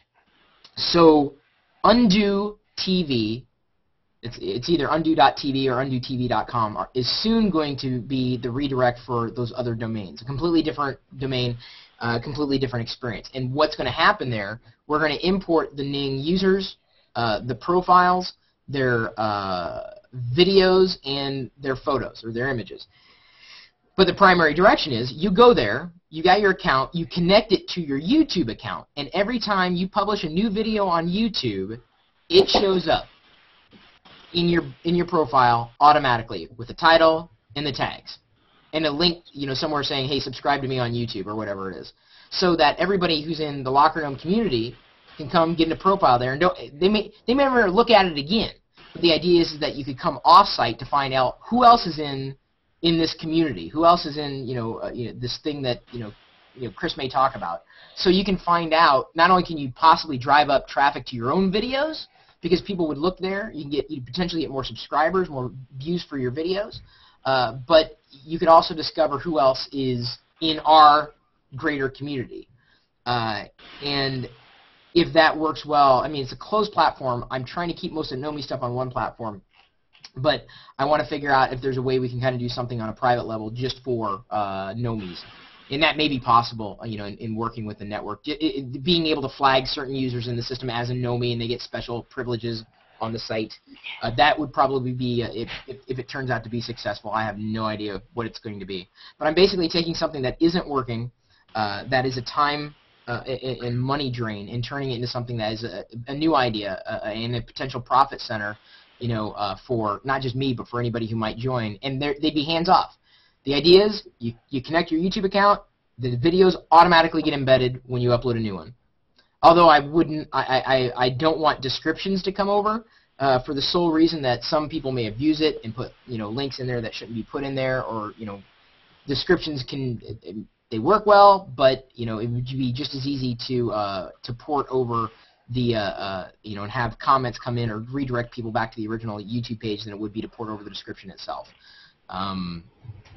So Undo TV, it's either undo.tv or undotv.com, is soon going to be the redirect for those other domains. A completely different domain, completely different experience. And what's going to happen there, we're going to import the Ning users, the profiles, their videos, and their photos or their images. But the primary direction is you go there, you got your account, you connect it to your YouTube account, and every time you publish a new video on YouTube, it shows up in your profile automatically with the title and the tags and a link, somewhere saying, hey, subscribe to me on YouTube or whatever it is, so that everybody who's in the Locker Gnome community can come get in a profile there, and they may never look at it again. But the idea is that you could come off-site to find out who else is in this community, who else is in this thing that Chris may talk about. So you can find out, not only can you possibly drive up traffic to your own videos, because people would look there, you potentially get more subscribers, more views for your videos, but you could also discover who else is in our greater community. And if that works well, I mean, it's a closed platform. I'm trying to keep most of Gnomy stuff on one platform, but I want to figure out if there's a way we can kind of do something on a private level just for Gnomies. And that may be possible, in working with the network. Being able to flag certain users in the system as a Gnomie and they get special privileges on the site, that would probably be, if it turns out to be successful. I have no idea what it's going to be. But I'm basically taking something that isn't working, that is a time and money drain, and turning it into something that is a new idea and a potential profit center, for not just me, but for anybody who might join. And they'd be hands-off. The idea is you connect your YouTube account, the videos automatically get embedded when you upload a new one. Although I don't want descriptions to come over for the sole reason that some people may abuse it and put links in there that shouldn't be put in there, or descriptions they work well, but it would be just as easy to port over the and have comments come in or redirect people back to the original YouTube page than it would be to port over the description itself.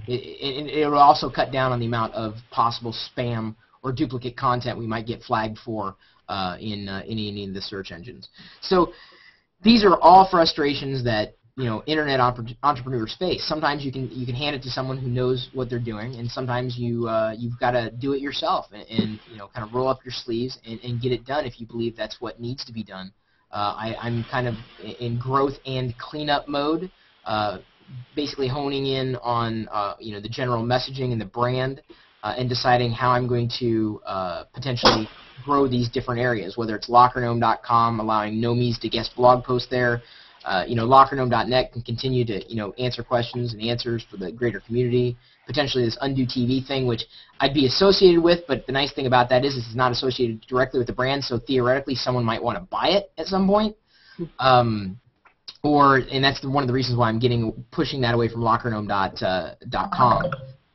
It will also cut down on the amount of possible spam or duplicate content we might get flagged for in any of the search engines. So these are all frustrations that internet entrepreneurs face. Sometimes you can hand it to someone who knows what they're doing, and sometimes you've got to do it yourself and kind of roll up your sleeves and get it done if you believe that's what needs to be done. I'm kind of in growth and cleanup mode. Basically honing in on the general messaging and the brand, and deciding how I'm going to potentially grow these different areas, whether it's lockergnome.com, allowing Gnomies to guest blog posts there. Lockergnome.net can continue to answer questions and answers for the greater community. Potentially this Undo TV thing, which I'd be associated with, but the nice thing about that is it's not associated directly with the brand, so theoretically someone might want to buy it at some point. And that's one of the reasons why I'm pushing that away from lockergnome.com.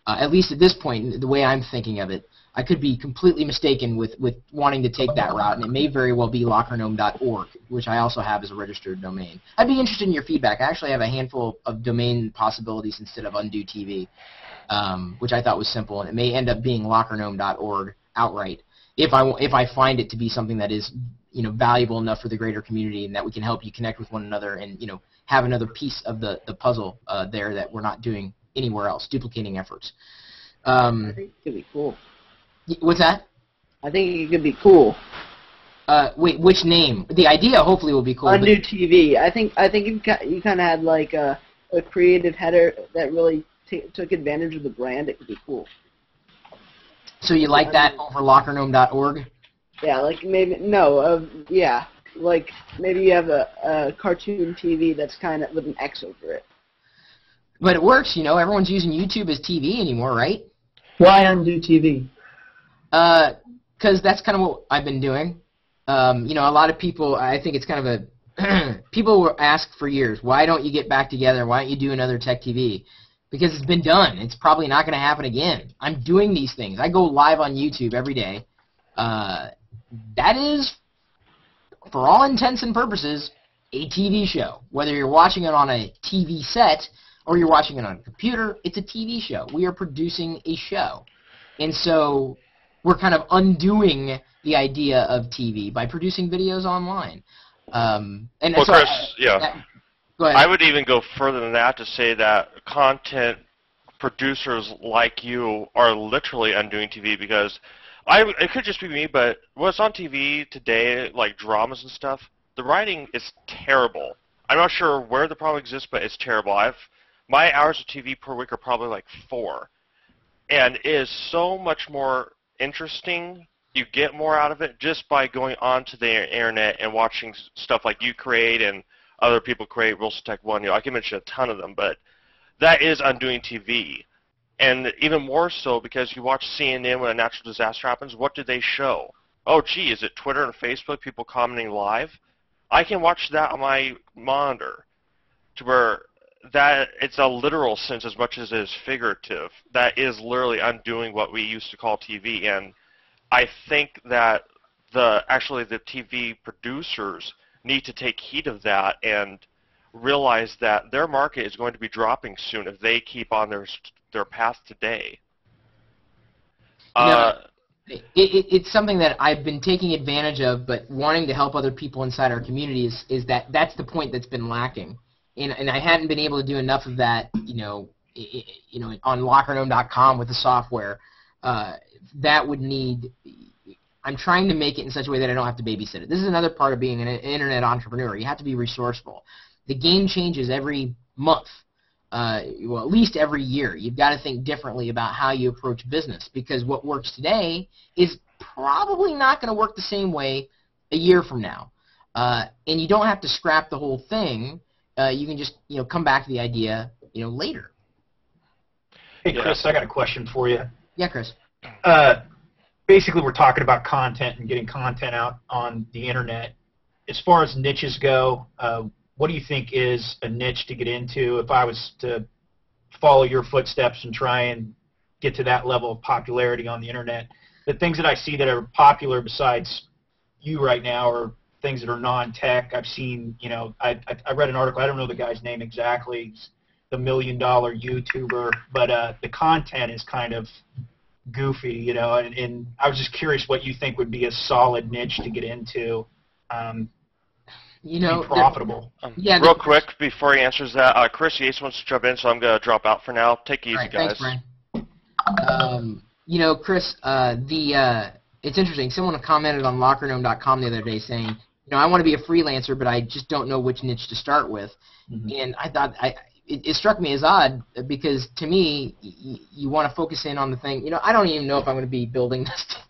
At least at this point, the way I'm thinking of it, I could be completely mistaken with wanting to take that route, and it may very well be lockergnome.org, which I also have as a registered domain. I'd be interested in your feedback. I actually have a handful of domain possibilities instead of Undo TV, which I thought was simple, and it may end up being lockergnome.org outright if I find it to be something that is valuable enough for the greater community, and that we can help you connect with one another and have another piece of the puzzle there that we're not doing anywhere else, duplicating efforts. I think it could be cool. What's that? I think it could be cool. Wait, which name? The idea hopefully will be cool. Undo TV. I think you kind of had like a creative header that really took advantage of the brand. It could be cool. So you like that over lockergnome.org? Yeah, like maybe yeah, like maybe you have a cartoon TV that's kind of with an X over it. But it works, you know. Everyone's using YouTube as TV anymore, right? Why undo TV? Because that's kind of what I've been doing. You know, a lot of people, I think it's kind of a, people will ask for years, why don't you get back together? Why don't you do another Tech TV? Because it's been done. It's probably not going to happen again. I'm doing these things. I go live on YouTube every day. That is, for all intents and purposes, a TV show. Whether you're watching it on a TV set or you're watching it on a computer, it's a TV show. We are producing a show. And so we're kind of undoing the idea of TV by producing videos online. And well, so Chris, go ahead. I would even go further than that to say that content producers like you are literally undoing TV because it could just be me, but what's on TV today, like dramas and stuff, the writing is terrible. I'm not sure where the problem exists, but it's terrible. My hours of TV per week are probably like 4, and it is so much more interesting. You get more out of it just by going onto the internet and watching stuff like you create and other people create. Wilson Tech 1, you know, I can mention a ton of them, but that is undoing TV. And even more so because you watch CNN when a natural disaster happens, what do they show? Oh, gee, is it Twitter and Facebook, people commenting live? I can watch that on my monitor to where that it's a literal sense as much as it is figurative. That is literally undoing what we used to call TV. And I think that the TV producers need to take heed of that and realize that their market is going to be dropping soon if they keep on their path today. It's something that I've been taking advantage of, but wanting to help other people inside our community is that's the point that's been lacking, and I hadn't been able to do enough of that, you know, on LockerGnome.com with the software. That would need. I'm trying to make it in such a way that I don't have to babysit it. This is another part of being an internet entrepreneur. You have to be resourceful. The game changes every month. Well, at least every year. You've got to think differently about how you approach business because what works today is probably not going to work the same way a year from now. And you don't have to scrap the whole thing. You can just come back to the idea later. Hey, Chris, I got a question for you. Yeah, Chris. Basically, we're talking about content and getting content out on the internet. As far as niches go, what do you think is a niche to get into? If I was to follow your footsteps and try and get to that level of popularity on the internet, the things that I see that are popular besides you right now are things that are non-tech. I've seen, I read an article, I don't know the guy's name exactly, he's the $1 million YouTuber, but the content is kind of goofy, and I was just curious what you think would be a solid niche to get into. Be profitable. Real quick before he answers that, Chris Yates wants to jump in, so I'm going to drop out for now. Take it easy, guys. Thanks, Brian. Chris, it's interesting. Someone commented on LockerGnome.com the other day saying, I want to be a freelancer, but I just don't know which niche to start with. Mm-hmm. And I thought it struck me as odd because to me, you want to focus in on the thing. I don't even know if I'm going to be building this today.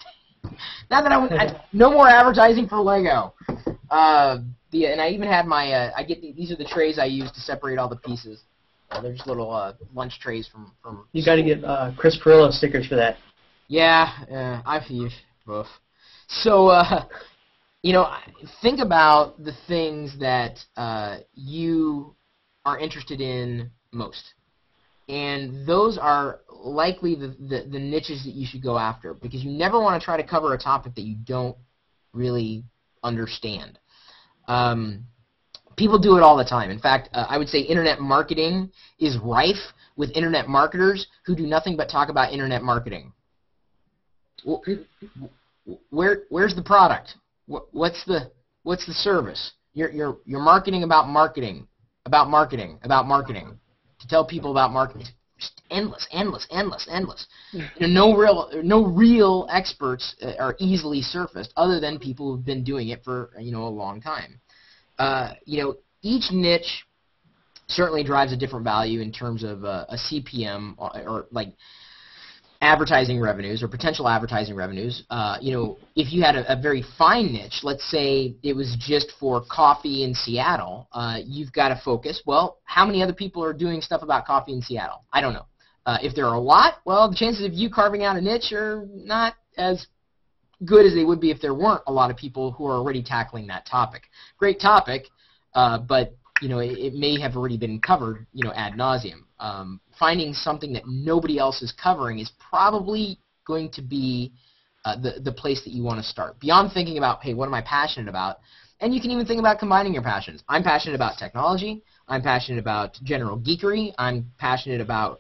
Not that no more advertising for Lego. And I even had my these are the trays I use to separate all the pieces. They're just little lunch trays from. You got to get Chris Perillo stickers for that. Yeah, I've used both. So think about the things that you are interested in most, and those are likely the niches that you should go after because you never want to try to cover a topic that you don't really understand. People do it all the time. In fact, I would say internet marketing is rife with internet marketers who do nothing but talk about internet marketing. Where's the product? What's the service? You're marketing about marketing to tell people about marketing. Just endless. No real experts are easily surfaced other than people who've been doing it for a long time. Each niche certainly drives a different value in terms of a CPM or like advertising revenues or potential advertising revenues. You know, if you had a very fine niche, let's say it was just for coffee in Seattle, you've got to focus, well, how many other people are doing stuff about coffee in Seattle? I don't know. If there are a lot, well, the chances of you carving out a niche are not as good as they would be if there weren't a lot of people who are already tackling that topic. Great topic, but you know, it may have already been covered, you know, ad nauseum. Finding something that nobody else is covering is probably going to be the place that you want to start. Beyond thinking about, hey, what am I passionate about? And you can even think about combining your passions. I'm passionate about technology. I'm passionate about general geekery. I'm passionate about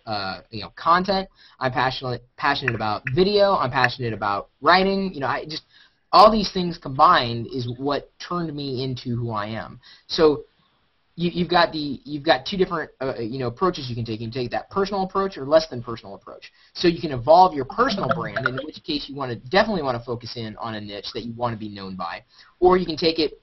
you know, content. I'm passionate about video. I'm passionate about writing. You know, all these things combined is what turned me into who I am. So you've got two different you know, approaches you can take. You can take that personal approach or less than personal approach. So you can evolve your personal brand, in which case you definitely want to focus in on a niche that you want to be known by, or you can take it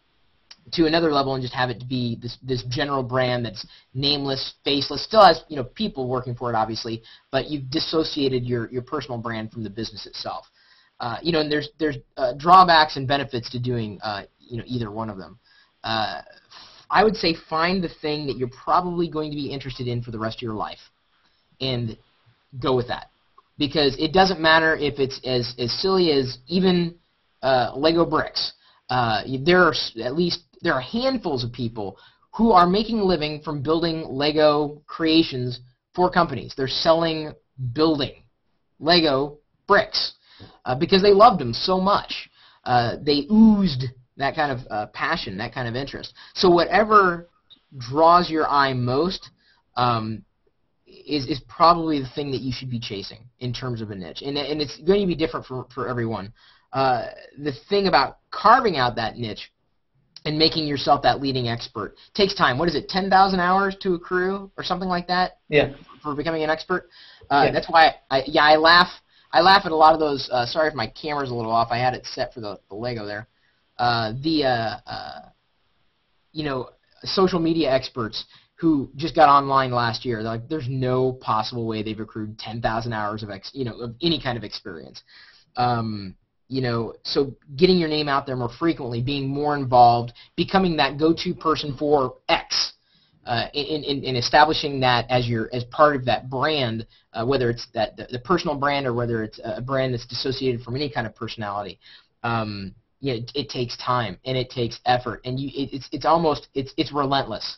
to another level and just have it to be this general brand that's nameless, faceless, still has, you know, people working for it, obviously, but you've dissociated your personal brand from the business itself. You know, and there's drawbacks and benefits to doing you know, either one of them. I would say find the thing that you're probably going to be interested in for the rest of your life and go with that, because it doesn't matter if it's as silly as even Lego bricks. There are handfuls of people who are making a living from building Lego creations for companies. They're selling building Lego bricks because they loved them so much. They oozed that kind of passion, that kind of interest. So whatever draws your eye most is probably the thing that you should be chasing in terms of a niche. And it's going to be different for everyone. The thing about carving out that niche and making yourself that leading expert takes time. What is it, 10,000 hours to accrue or something like that? Yeah. For becoming an expert? Yeah. That's why I laugh at a lot of those. Sorry if my camera's a little off. I had it set for the Lego there. You know, social media experts who just got online last year. They're like, there's no possible way they've accrued 10,000 hours of of any kind of experience. You know, so getting your name out there more frequently, being more involved, becoming that go-to person for X, in establishing that as part of that brand, whether it's the personal brand or whether it's a brand that's dissociated from any kind of personality. Yeah, it takes time and it takes effort, and it's relentless.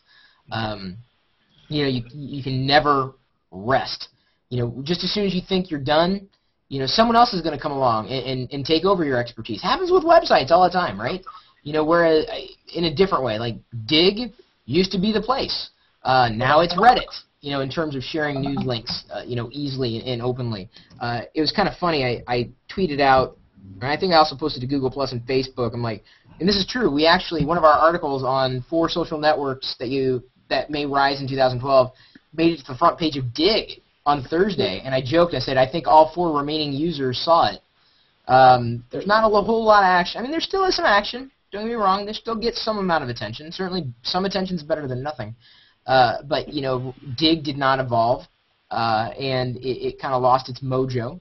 You know, you can never rest. You know, just as soon as you think you're done, you know, someone else is going to come along and take over your expertise. Happens with websites all the time, right? You know, whereas in a different way, like Dig used to be the place. Now it's Reddit, you know, in terms of sharing news links, you know, easily and openly. It was kind of funny. I tweeted out, and I think I also posted to Google Plus and Facebook. I'm like, and this is true. We actually, one of our articles on 4 social networks that may rise in 2012 made it to the front page of Dig on Thursday, and I joked. I said, I think all 4 remaining users saw it. There's not a whole lot of action. I mean, there still is some action. Don't get me wrong. There still gets some amount of attention. Certainly, some attention is better than nothing. But, you know, Dig did not evolve, and it kind of lost its mojo,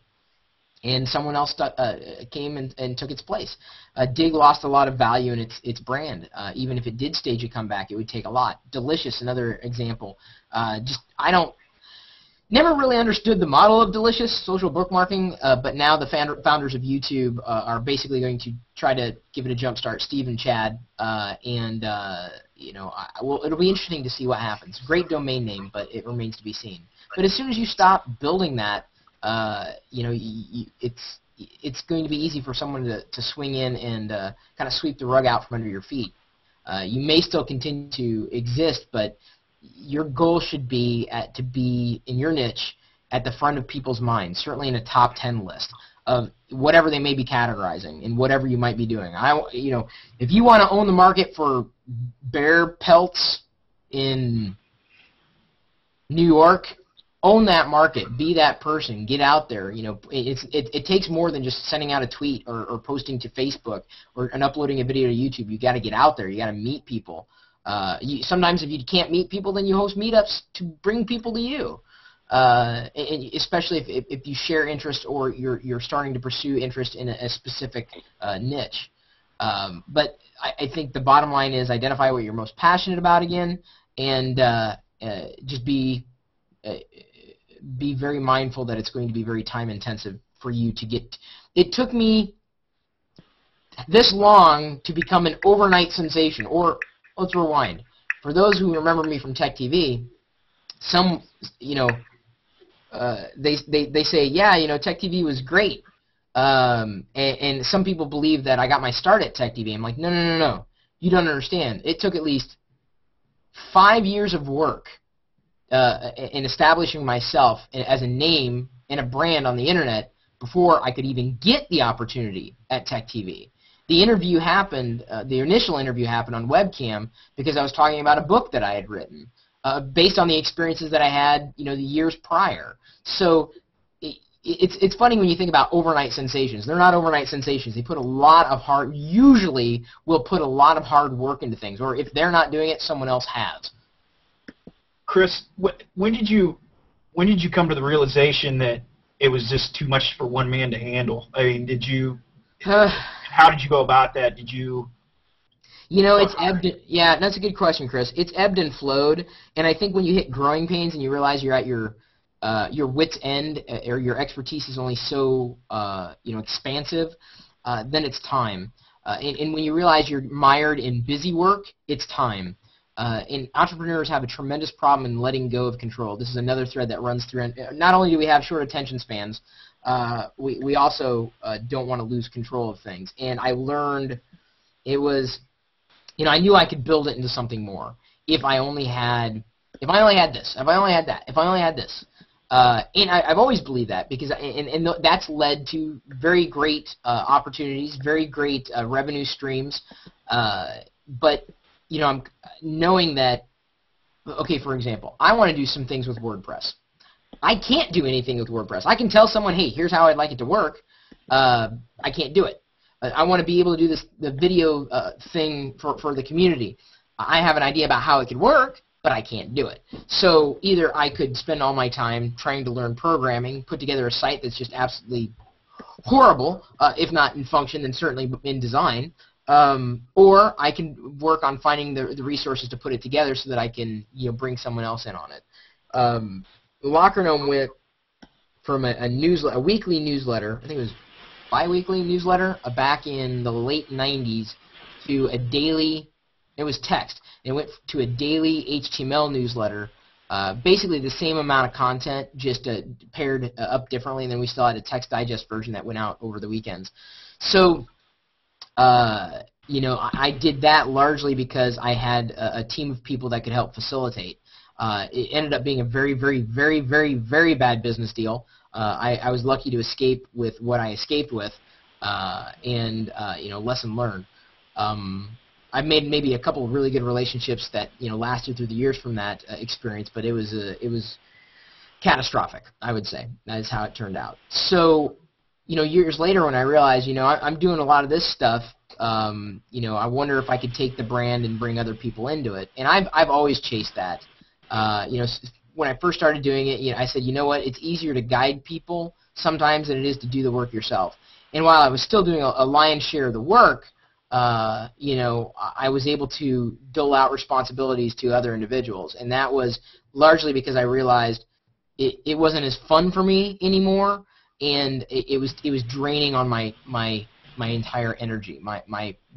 and someone else came and took its place. Dig lost a lot of value in its brand. Even if it did stage a comeback, it would take a lot. Delicious, another example. Never really understood the model of Delicious, social bookmarking, but now the founders of YouTube are basically going to try to give it a jump start, Steve and Chad, you know, it'll be interesting to see what happens. Great domain name, but it remains to be seen. But as soon as you stop building that, you know, it's going to be easy for someone to swing in and kind of sweep the rug out from under your feet. You may still continue to exist, but your goal should be to be in your niche at the front of people's minds, certainly in a top 10 list of whatever they may be categorizing and whatever you might be doing. You know, if you want to own the market for bear pelts in New York, own that market. Be that person. Get out there. You know, it takes more than just sending out a tweet or posting to Facebook and uploading a video to YouTube. You got to get out there. You got to meet people. Sometimes if you can't meet people, then you host meetups to bring people to you. and especially if you share interest or you're starting to pursue interest in a specific niche. But I think the bottom line is identify what you're most passionate about again, and just be very mindful that it's going to be very time intensive for you to get. It took me this long to become an overnight sensation. Or let's rewind. For those who remember me from Tech TV, some they say, yeah, Tech TV was great. And some people believe that I got my start at Tech TV. I'm like, no. You don't understand. It took at least 5 years of work in establishing myself as a name and a brand on the internet before I could even get the opportunity at Tech TV. The interview happened, the initial interview happened on webcam because I was talking about a book that I had written based on the experiences that I had, the years prior. So it's funny when you think about overnight sensations. They're not overnight sensations. They put usually will put a lot of hard work into things, or if they're not doing it, someone else has. Chris, when did you come to the realization that it was just too much for one man to handle? I mean, how did you go about that? Did you? It's ebbed. Yeah, that's a good question, Chris. It's ebbed and flowed, and I think when you hit growing pains and you realize you're at your wit's end, or your expertise is only so expansive, then it's time. And when you realize you're mired in busy work, it's time. And entrepreneurs have a tremendous problem in letting go of control. This is another thread that runs through. Not only do we have short attention spans, we also don't want to lose control of things. And I learned it was, I knew I could build it into something more if I only had this, if I only had that, if I only had this. And I've always believed that because that's led to very great opportunities, very great revenue streams. But I'm knowing that, okay, for example, I want to do some things with WordPress. I can't do anything with WordPress. I can tell someone, hey, here's how I'd like it to work. I can't do it. I want to be able to do the video thing for the community. I have an idea about how it could work, but I can't do it. So either I could spend all my time trying to learn programming, put together a site that's just absolutely horrible, if not in function, then certainly in design, or I can work on finding the resources to put it together so that I can bring someone else in on it. Lockernome went from a weekly newsletter, I think it was bi-weekly newsletter, back in the late 90s, to a daily, it was text, and it went to a daily HTML newsletter, basically the same amount of content, just paired up differently, and then we still had a text digest version that went out over the weekends. So, I did that largely because I had a team of people that could help facilitate. It ended up being a very, very, very, very, very bad business deal. I was lucky to escape with what I escaped with, and lesson learned. I've made maybe a couple of really good relationships that lasted through the years from that experience, but it was catastrophic, I would say. That is how it turned out. So, years later when I realized, I'm doing a lot of this stuff, I wonder if I could take the brand and bring other people into it. And I've always chased that. When I first started doing it, I said, you know what, it's easier to guide people sometimes than it is to do the work yourself. And while I was still doing a lion's share of the work, I was able to dole out responsibilities to other individuals. And that was largely because I realized it wasn't as fun for me anymore, and it was draining on my entire energy,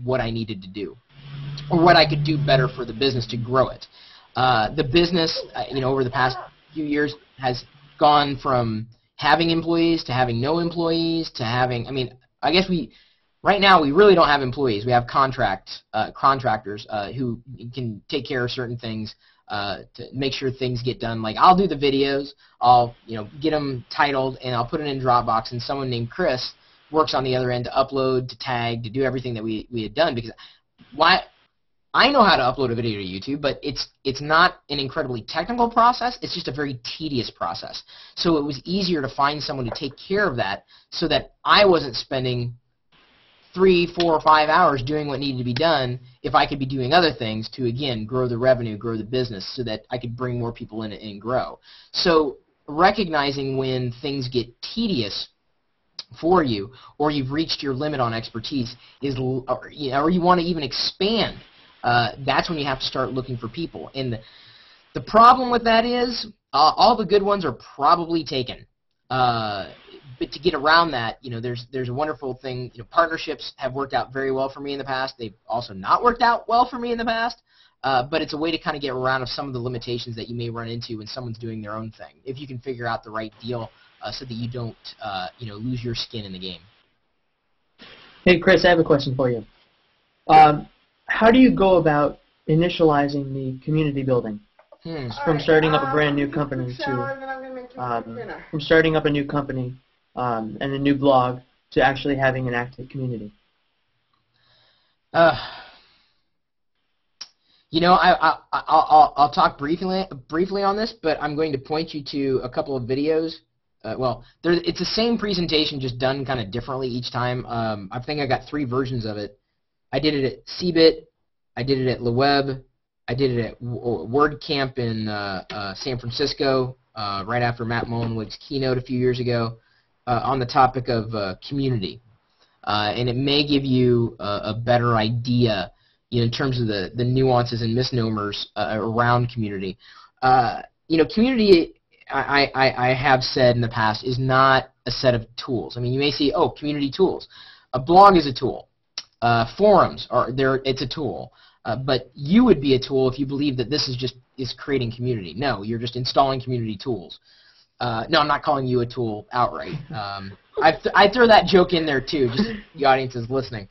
what I needed to do, or what I could do better for the business to grow it. The business, over the past few years has gone from having employees to having no employees to having, I guess right now we really don't have employees. We have contractors who can take care of certain things to make sure things get done. Like, I'll do the videos, I'll get them titled, and I'll put it in Dropbox, and someone named Chris works on the other end to upload, to tag, to do everything that we had done. Because I know how to upload a video to YouTube, but it's not an incredibly technical process. It's just a very tedious process. So it was easier to find someone to take care of that, so that I wasn't spending 3, 4, or 5 hours doing what needed to be done if I could be doing other things to, again, grow the revenue, grow the business, so that I could bring more people in and grow. So recognizing when things get tedious for you, or you've reached your limit on expertise, or you want to even expand, that's when you have to start looking for people. And the problem with that is all the good ones are probably taken. But to get around that, there's a wonderful thing. Partnerships have worked out very well for me in the past. They've also not worked out well for me in the past. But it's a way to kind of get around of some of the limitations that you may run into when someone's doing their own thing, if you can figure out the right deal so that you don't, lose your skin in the game. Hey, Chris, I have a question for you. How do you go about initializing the community building? From starting up a brand new company from starting up a new company and a new blog to actually having an active community? I'll talk briefly on this, but I'm going to point you to a couple of videos. It's the same presentation, just done kind of differently each time. I think I got 3 versions of it. I did it at CeBIT, I did it at LeWeb, I did it at WordCamp in San Francisco right after Matt Mullenweg's keynote a few years ago on the topic of community. And it may give you a better idea in terms of the nuances and misnomers around community. Community, I have said in the past, is not a set of tools. I mean, you may see, oh, community tools. A blog is a tool. Forums it's a tool. But you would be a tool if you believe that this is creating community. No, you're just installing community tools. No, I'm not calling you a tool outright. I throw that joke in there too, just so the audience is listening.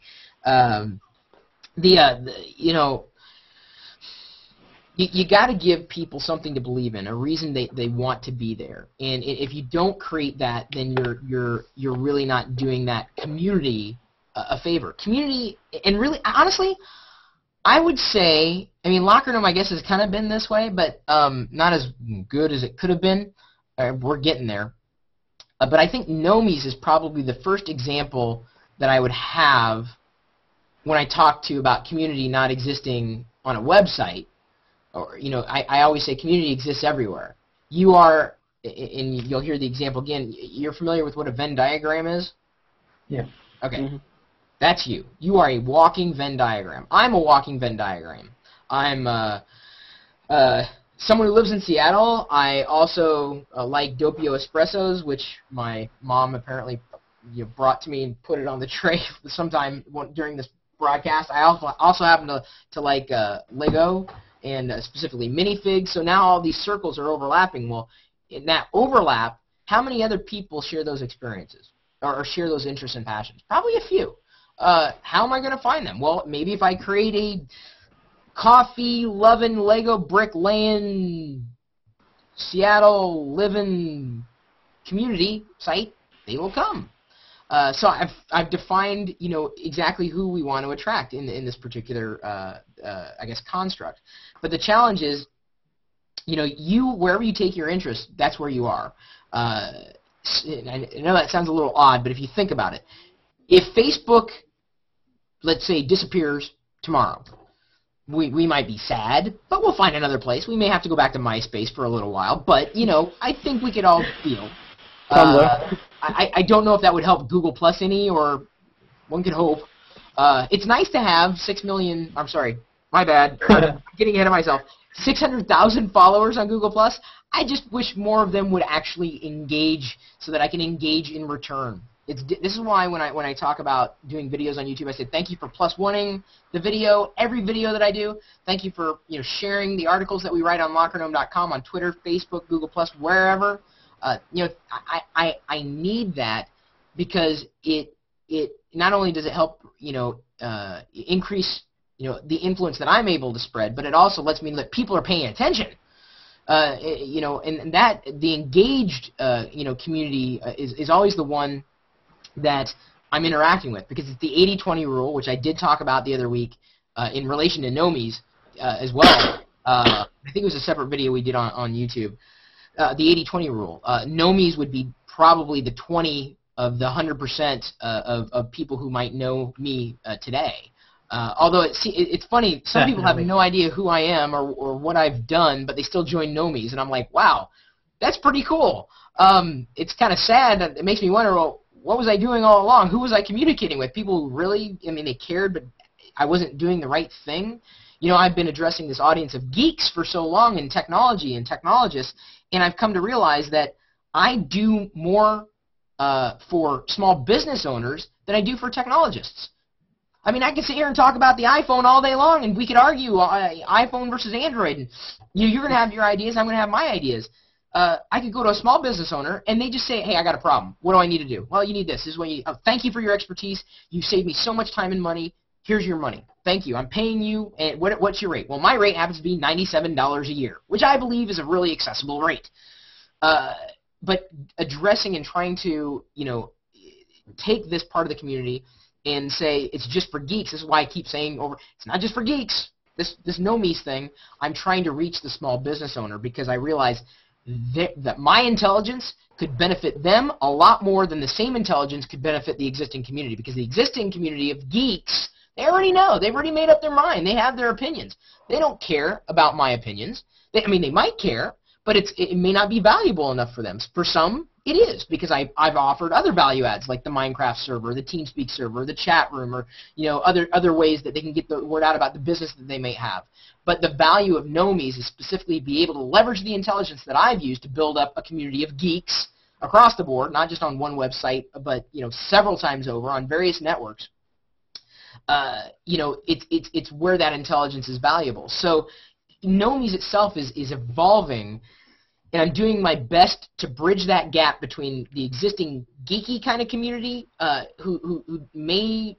You got to give people something to believe in, a reason they want to be there. And if you don't create that, then you're really not doing that community a favor. Community, and really, honestly, I would say, I mean, Locker Room, I guess, has kind of been this way, but not as good as it could have been. We're getting there. But I think Gnomies is probably the first example that I would have when I talk to about community not existing on a website. Or, I always say community exists everywhere. You are, and you'll hear the example again, you're familiar with what a Venn diagram is? Yeah. Okay. Mm-hmm. That's you. You are a walking Venn diagram. I'm a walking Venn diagram. I'm someone who lives in Seattle. I also like Doppio espressos, which my mom apparently brought to me and put it on the tray sometime during this broadcast. I also happen to like Lego and specifically minifigs. So now all these circles are overlapping. Well, in that overlap, how many other people share those experiences or share those interests and passions? Probably a few. How am I going to find them? Well, maybe if I create a coffee-loving, Lego brick-laying, Seattle-living community site, they will come. So I've defined, exactly who we want to attract in this particular, I guess, construct. But the challenge is, wherever you take your interest, that's where you are. I know that sounds a little odd, but if you think about it, if Facebook, let's say, disappears tomorrow, we might be sad, but we'll find another place. We may have to go back to MySpace for a little while, but, I think we could all feel. I don't know if that would help Google Plus any, or one could hope. It's nice to have 6 million, I'm sorry, my bad, I'm getting ahead of myself, 600,000 followers on Google Plus. I just wish more of them would actually engage so that I can engage in return. This is why when I talk about doing videos on YouTube, I say thank you for +1ing the video, every video that I do. Thank you for sharing the articles that we write on LockerGnome.com, on Twitter, Facebook, Google Plus, wherever. I need that because it not only does it help increase the influence that I'm able to spread, but it also lets me know that people are paying attention. And that the engaged community is always the one that I'm interacting with, because it's the 80-20 rule, which I did talk about the other week in relation to Gnomies as well. I think it was a separate video we did on YouTube. The 80-20 rule. Gnomies would be probably the 20 of the 100% of people who might know me today. Although it's funny, some people have no idea who I am or what I've done, but they still join Gnomies, and I'm like, wow, That's pretty cool. It's kind of sad. It makes me wonder, well, what was I doing all along? Who was I communicating with? People who really, I mean, they cared, but I wasn't doing the right thing. You know, I've been addressing this audience of geeks for so long in technology and technologists, and I've come to realize that I do more for small business owners than I do for technologists. I mean, I could sit here and talk about the iPhone all day long, and we could argue iPhone versus Android. And you're going to have your ideas, I'm going to have my ideas. I could go to a small business owner, and they just say, hey, I got a problem. What do I need to do? Well, you need this. This is what you thank you for your expertise. You saved me so much time and money. Here's your money. Thank you. I'm paying you. And what's your rate? Well, my rate happens to be $97 a year, which I believe is a really accessible rate. But addressing and trying to, you know, take this part of the community and say it's just for geeks. This is why I keep saying over, it's not just for geeks. This Gnomies thing, I'm trying to reach the small business owner because I realize that my intelligence could benefit them a lot more than the same intelligence could benefit the existing community, because the existing community of geeks, they already know. They've already made up their mind. They have their opinions. They don't care about my opinions. I mean, they might care, but it may not be valuable enough for them. For some, it is, because I've offered other value adds like the Minecraft server, the TeamSpeak server, the chat room, or other ways that they can get the word out about the business that they may have. But the value of Gnomies is specifically be able to leverage the intelligence that I've used to build up a community of geeks across the board, not just on one website, but several times over on various networks. It's where that intelligence is valuable. So Gnomies itself is evolving, and I'm doing my best to bridge that gap between the existing geeky kind of community who may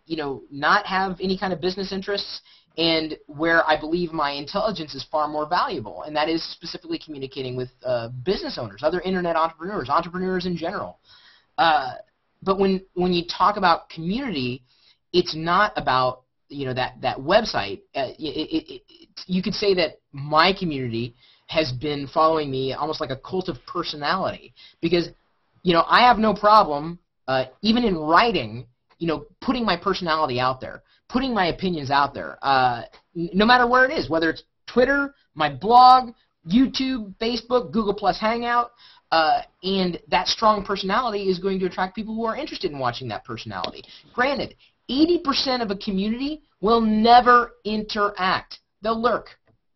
not have any kind of business interests, and where I believe my intelligence is far more valuable, and that is specifically communicating with business owners, other internet entrepreneurs in general. But when you talk about community, it's not about that website. You could say that my community has been following me almost like a cult of personality, because I have no problem even in writing putting my personality out there, putting my opinions out there, no matter where it is, whether it's Twitter, my blog, YouTube, Facebook, Google Hangout, and that strong personality is going to attract people who are interested in watching that personality. Granted, 80% of a community will never interact. They'll lurk.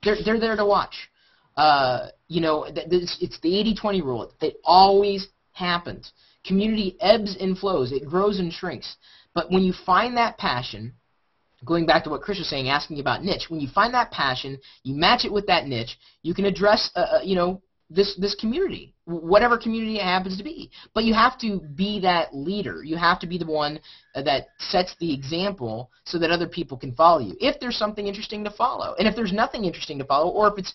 They're there to watch. It's the 80-20 rule. It always happens. Community ebbs and flows. It grows and shrinks. But when you find that passion, going back to what Chris was saying, asking about niche, when you find that passion, you match it with that niche, you can address, this community, whatever community it happens to be. But you have to be that leader. You have to be the one that sets the example so that other people can follow you, if there's something interesting to follow. And if there's nothing interesting to follow, or if it's,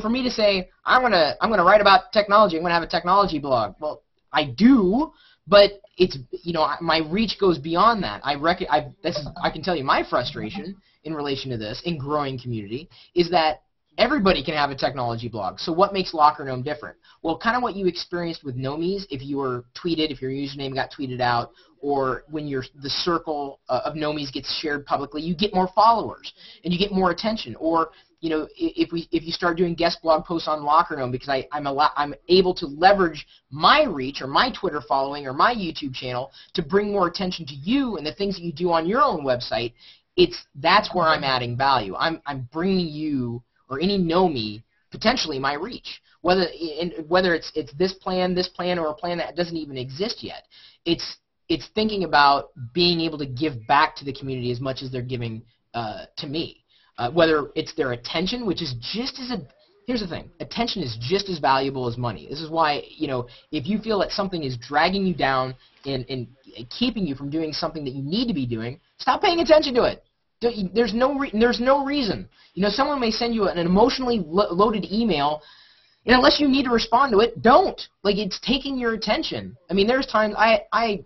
for me to say, I'm gonna write about technology, I'm gonna have a technology blog. Well, I do, but it's, my reach goes beyond that. I can tell you my frustration in relation to this, in growing community, is that everybody can have a technology blog. So what makes Locker Gnome different? Well, kind of what you experienced with Gnomies, if your username got tweeted out, or when the circle of Gnomies gets shared publicly, you get more followers and you get more attention. Or if you start doing guest blog posts on Locker Gnome, because I'm able to leverage my reach or my Twitter following or my YouTube channel to bring more attention to you and the things that you do on your own website. That's where I'm adding value. I'm bringing you, or any Gnomie, potentially my reach. Whether it's this plan, or a plan that doesn't even exist yet. It's thinking about being able to give back to the community as much as they're giving to me. Whether it's their attention, which is just as here's the thing, attention is just as valuable as money. This is why, if you feel that something is dragging you down and keeping you from doing something that you need to be doing, stop paying attention to it. There's no reason. Someone may send you an emotionally loaded email, and unless you need to respond to it, don't. Like, it's taking your attention. I mean, there's times I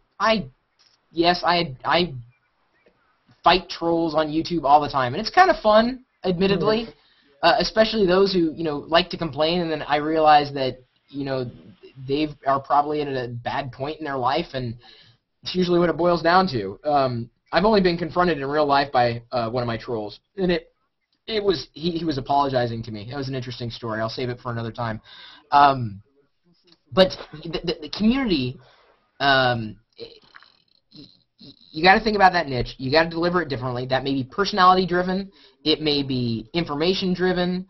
fight trolls on YouTube all the time, and it's kind of fun, admittedly, especially those who like to complain, and then I realize that they are probably at a bad point in their life, and it's usually what it boils down to. I've only been confronted in real life by one of my trolls, and he was apologizing to me. That was an interesting story. I'll save it for another time. But the community, you got to think about that niche. You got to deliver it differently. That may be personality driven. It may be information driven.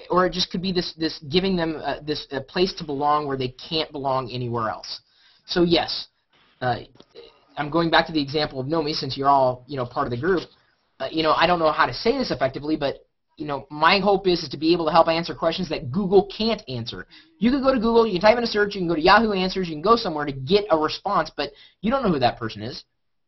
Or it just could be this giving them a place to belong where they can't belong anywhere else. So yes, I'm going back to the example of Gnomies, since you're all part of the group. I don't know how to say this effectively, but my hope is to be able to help answer questions that Google can't answer. You can go to Google, you can type in a search, you can go to Yahoo Answers, you can go somewhere to get a response, but you don't know who that person is.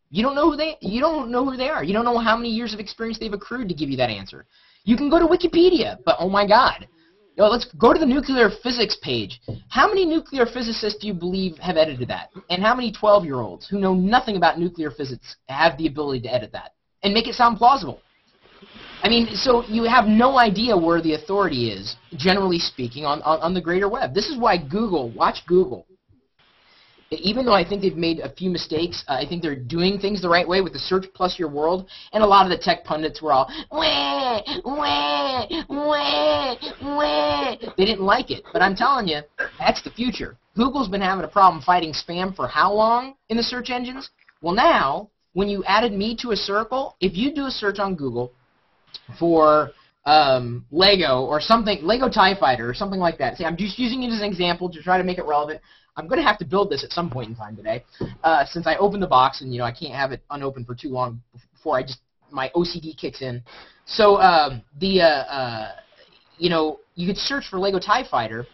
You don't know who they are. You don't know how many years of experience they've accrued to give you that answer. You can go to Wikipedia, but oh my God. Let's go to the nuclear physics page. How many nuclear physicists do you believe have edited that? And how many 12-year-olds who know nothing about nuclear physics have the ability to edit that and make it sound plausible? I mean, so you have no idea where the authority is, generally speaking, on the greater web. This is why watch Google. Even though I think they've made a few mistakes, I think they're doing things the right way with the search plus your world, and a lot of the tech pundits were all, wah, wah, wah, wah. They didn't like it, but I'm telling you, that's the future. Google's been having a problem fighting spam for how long in the search engines? Well now, when you added me to a circle, if you do a search on Google for Lego or something, Lego TIE Fighter or something like that, say I'm just using it as an example to try to make it relevant. I'm going to have to build this at some point in time today, since I opened the box and I can't have it unopened for too long before my OCD kicks in. So you could search for Lego TIE Fighter.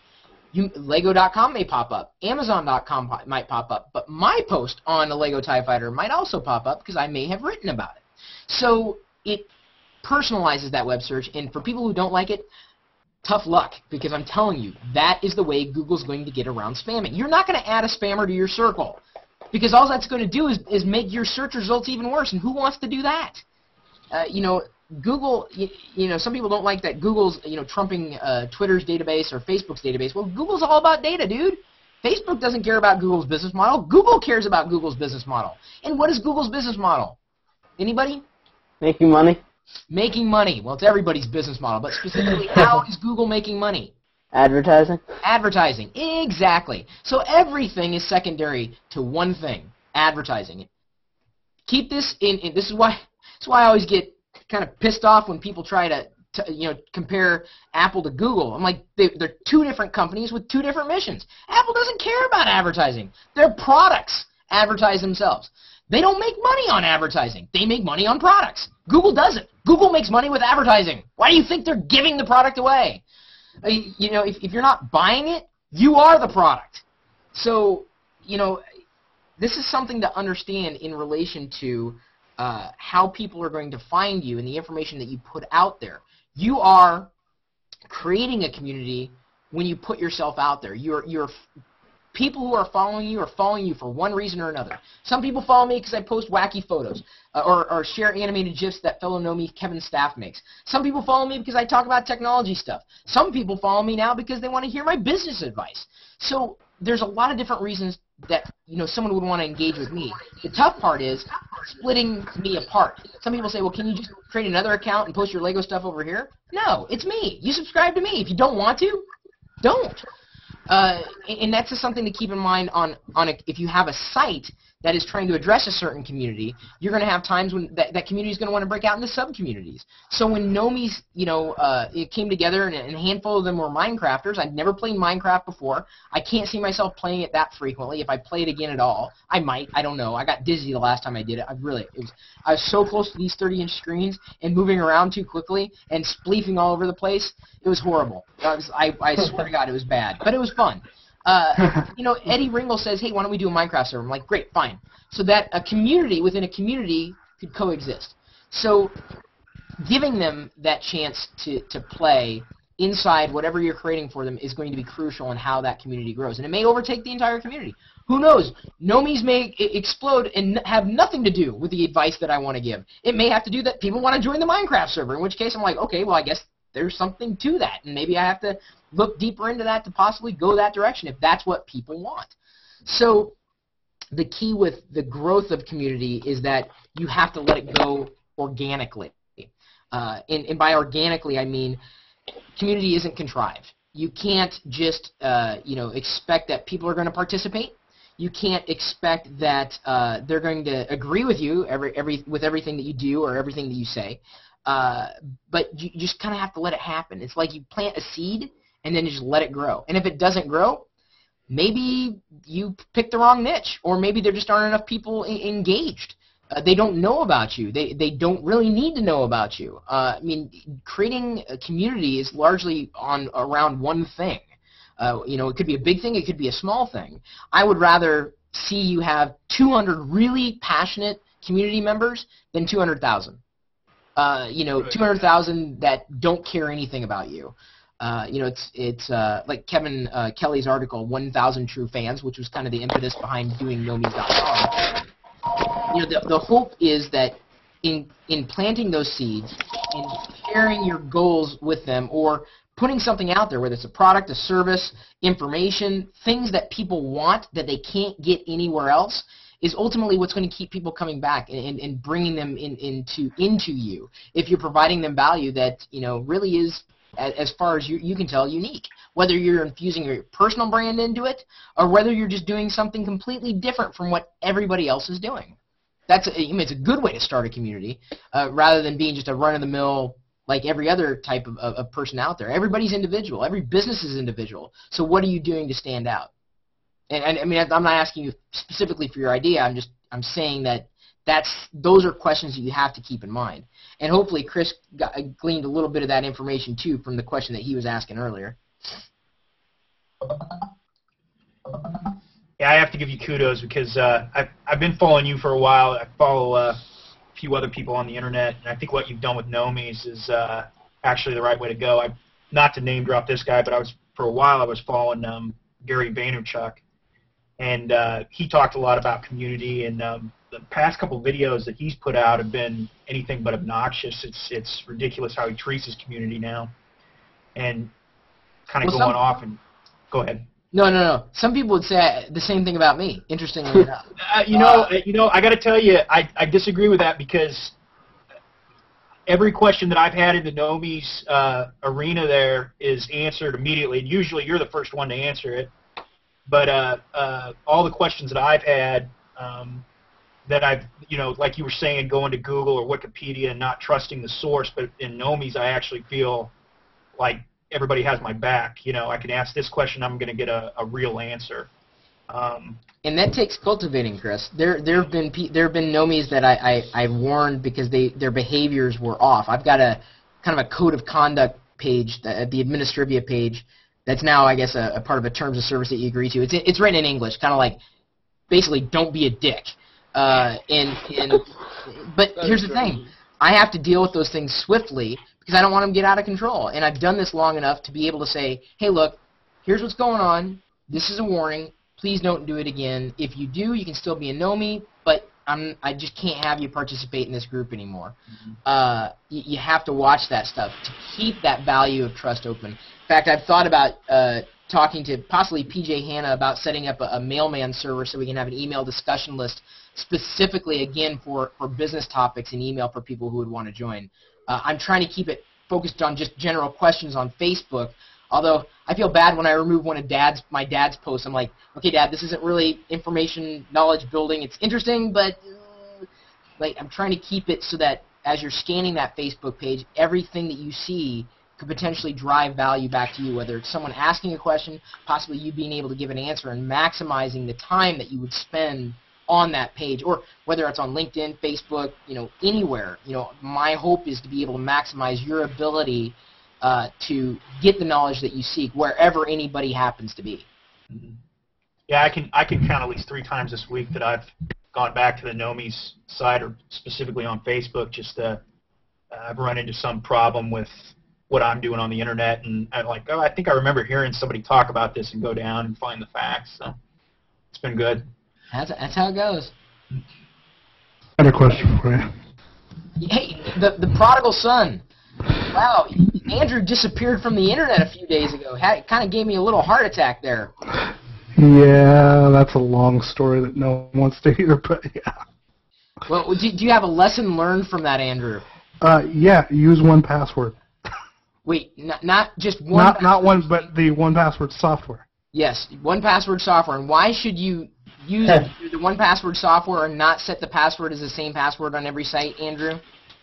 Lego.com may pop up. Amazon.com might pop up. But my post on the Lego TIE Fighter might also pop up because I may have written about it. So it personalizes that web search, and for people who don't like it, tough luck, because I'm telling you, that is the way Google's going to get around spamming. You're not going to add a spammer to your circle, because all that's going to do is make your search results even worse, and who wants to do that? Google, some people don't like that Google's, trumping Twitter's database or Facebook's database. Well, Google's all about data, dude. Facebook doesn't care about Google's business model. Google cares about Google's business model. And what is Google's business model? Anybody? Making money. Making money. Well, it's everybody's business model, but specifically, how is Google making money? Advertising. Advertising. Exactly. So everything is secondary to one thing: advertising. Keep this in. This is why I always get kind of pissed off when people try to compare Apple to Google. I'm like, they're two different companies with two different missions. Apple doesn't care about advertising. Their products advertise themselves. They don't make money on advertising. They make money on products. Google doesn't. Google makes money with advertising. Why do you think they're giving the product away? If you're not buying it, you are the product. So, this is something to understand in relation to how people are going to find you and the information that you put out there. You are creating a community when you put yourself out there. People who are following you for one reason or another. Some people follow me because I post wacky photos or share animated GIFs that fellow Gnomie Kevin Staff makes. Some people follow me because I talk about technology stuff. Some people follow me now because they want to hear my business advice. So there's a lot of different reasons that someone would want to engage with me. The tough part is splitting me apart. Some people say, well, can you just create another account and post your Lego stuff over here? No, it's me. You subscribe to me. If you don't want to, don't. And that's just something to keep in mind if you have a site that is trying to address a certain community, you're going to have times when that community is going to want to break out into sub-communities. So when Gnomies, it came together and a handful of them were Minecrafters. I'd never played Minecraft before. I can't see myself playing it that frequently. If I play it again at all, I might. I don't know. I got dizzy the last time I did it. I was so close to these 30-inch screens and moving around too quickly and spleefing all over the place. It was horrible. I swear to God, it was bad. But it was fun. Eddie Ringle says, hey, why don't we do a Minecraft server? I'm like, great, fine. So that a community within a community could coexist. So giving them that chance to play inside whatever you're creating for them is going to be crucial in how that community grows. And it may overtake the entire community. Who knows? Gnomies may explode and have nothing to do with the advice that I want to give. It may have to do that people want to join the Minecraft server, in which case I'm like, okay, well, I guess there's something to that, and maybe I have to look deeper into that to possibly go that direction if that's what people want. So the key with the growth of community is that you have to let it go organically. And by organically, I mean community isn't contrived. you can't just expect that people are going to participate. You can't expect that they're going to agree with you with everything that you do or everything that you say. But you just kind of have to let it happen. It's like you plant a seed and then you just let it grow. And if it doesn't grow, maybe you picked the wrong niche, or maybe there just aren't enough people engaged. They don't know about you. They don't really need to know about you. I mean, creating a community is largely around one thing. It could be a big thing, it could be a small thing. I would rather see you have 200 really passionate community members than 200,000. 200,000 that don't care anything about you. It's like Kevin Kelly's article, 1,000 True Fans, which was kind of the impetus behind doing Gnomies.com. The hope is that in planting those seeds, in sharing your goals with them, or putting something out there, whether it's a product, a service, information, things that people want that they can't get anywhere else, is ultimately what's going to keep people coming back and bringing them into you. If you're providing them value that really is, as far as you can tell, unique. Whether you're infusing your personal brand into it, or whether you're just doing something completely different from what everybody else is doing. It's a good way to start a community, rather than being just a run-of-the-mill like every other type of person out there. Everybody's individual. Every business is individual. So what are you doing to stand out? And I mean, I'm not asking you specifically for your idea. I'm saying that those are questions that you have to keep in mind. And hopefully Chris gleaned a little bit of that information too from the question that he was asking earlier. Yeah, I have to give you kudos because I've been following you for a while. I follow a few other people on the internet, and I think what you've done with Gnomies is actually the right way to go. Not to name drop this guy, but for a while I was following Gary Vaynerchuk, and he talked a lot about community, and the past couple videos that he's put out have been anything but obnoxious. It's ridiculous how he treats his community now, and kind of going off and go ahead. No. Some people would say the same thing about me, interestingly enough. I got to tell you, I disagree with that because every question that I've had in the Gnomies arena there is answered immediately, and usually you're the first one to answer it. But all the questions that I've had that I've, like you were saying, going to Google or Wikipedia and not trusting the source, but in Gnomies I actually feel like everybody has my back. I can ask this question, I'm going to get a real answer. And that takes cultivating, Chris. There have been Gnomies that I warned because their behaviors were off. I've got a kind of a code of conduct page, the Administrivia page, that's now, I guess, a part of a terms of service that you agree to. It's written in English, kind of like, basically, don't be a dick. But here's the thing. I have to deal with those things swiftly because I don't want them to get out of control. And I've done this long enough to be able to say, hey, look, here's what's going on. This is a warning. Please don't do it again. If you do, you can still be a Gnomie, but I just can't have you participate in this group anymore. Mm-hmm. You have to watch that stuff to keep that value of trust open. In fact, I've thought about talking to possibly PJ Hanna about setting up a mailman server so we can have an email discussion list specifically, again, for business topics and email for people who would want to join. I'm trying to keep it focused on just general questions on Facebook, although I feel bad when I remove one of my dad's posts. I'm like, okay, Dad, this isn't really information, knowledge building. It's interesting, but I'm trying to keep it so that as you're scanning that Facebook page, everything that you see could potentially drive value back to you, whether it's someone asking a question, possibly you being able to give an answer, and maximizing the time that you would spend on that page, or whether it's on LinkedIn, Facebook, anywhere. My hope is to be able to maximize your ability to get the knowledge that you seek wherever anybody happens to be. Mm-hmm. Yeah, I can count at least 3 times this week that I've gone back to the Gnomies site, or specifically on Facebook, just I've run into some problem with what I'm doing on the internet, and I'm like, I think I remember hearing somebody talk about this, and go down and find the facts. So it's been good. That's how it goes. I had a question for you. Hey, the prodigal son. Wow, Andrew disappeared from the internet a few days ago. It kind of gave me a little heart attack there. Yeah, that's a long story that no one wants to hear, but yeah. Well, do you have a lesson learned from that, Andrew? Yeah, use 1Password. Wait, not just one. Not one, but the 1Password software. Yes, 1Password software. And why should you use the 1Password software and not set the password as the same password on every site, Andrew?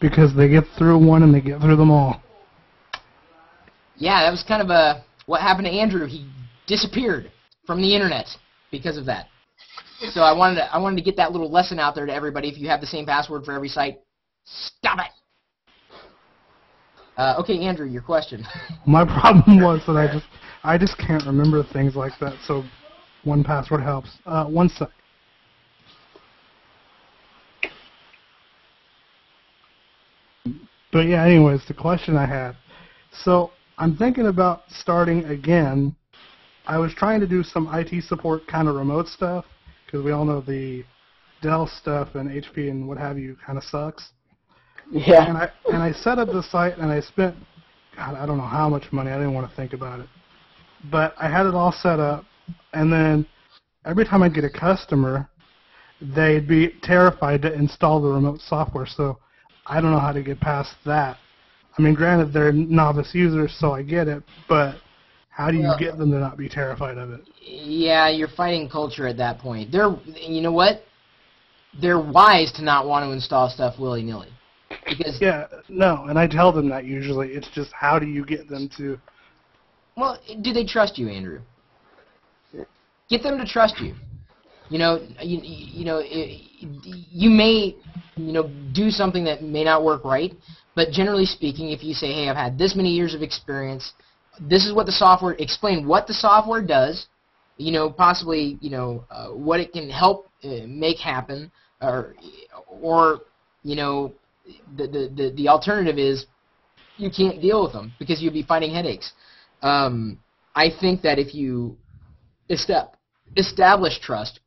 Because they get through one and they get through them all. Yeah, that was kind of what happened to Andrew. He disappeared from the internet because of that. So I wanted to get that little lesson out there to everybody. If you have the same password for every site, stop it. Okay, Andrew, your question. My problem was that I just can't remember things like that. So 1Password helps. One sec. But yeah, anyways, the question I had. So I'm thinking about starting again. I was trying to do some IT support kind of remote stuff, because we all know the Dell stuff and HP and what have you kind of sucks. Yeah. And I set up the site and I spent, God, I don't know how much money. I didn't want to think about it. But I had it all set up, and then every time I'd get a customer, they'd be terrified to install the remote software. So I don't know how to get past that. I mean, granted, they're novice users, so I get it, but how do you get them to not be terrified of it? Yeah, you're fighting culture at that point. You know what? They're wise to not want to install stuff willy-nilly. Because yeah, no, and I tell them that usually. It's just how do you get them to... Well, do they trust you, Andrew? Get them to trust you. You may, do something that may not work right, but generally speaking, if you say, hey, I've had this many years of experience, this is what the software, explain what the software does, possibly, what it can help make happen, or the alternative is you can't deal with them because you'd be fighting headaches. I think that if you establish trust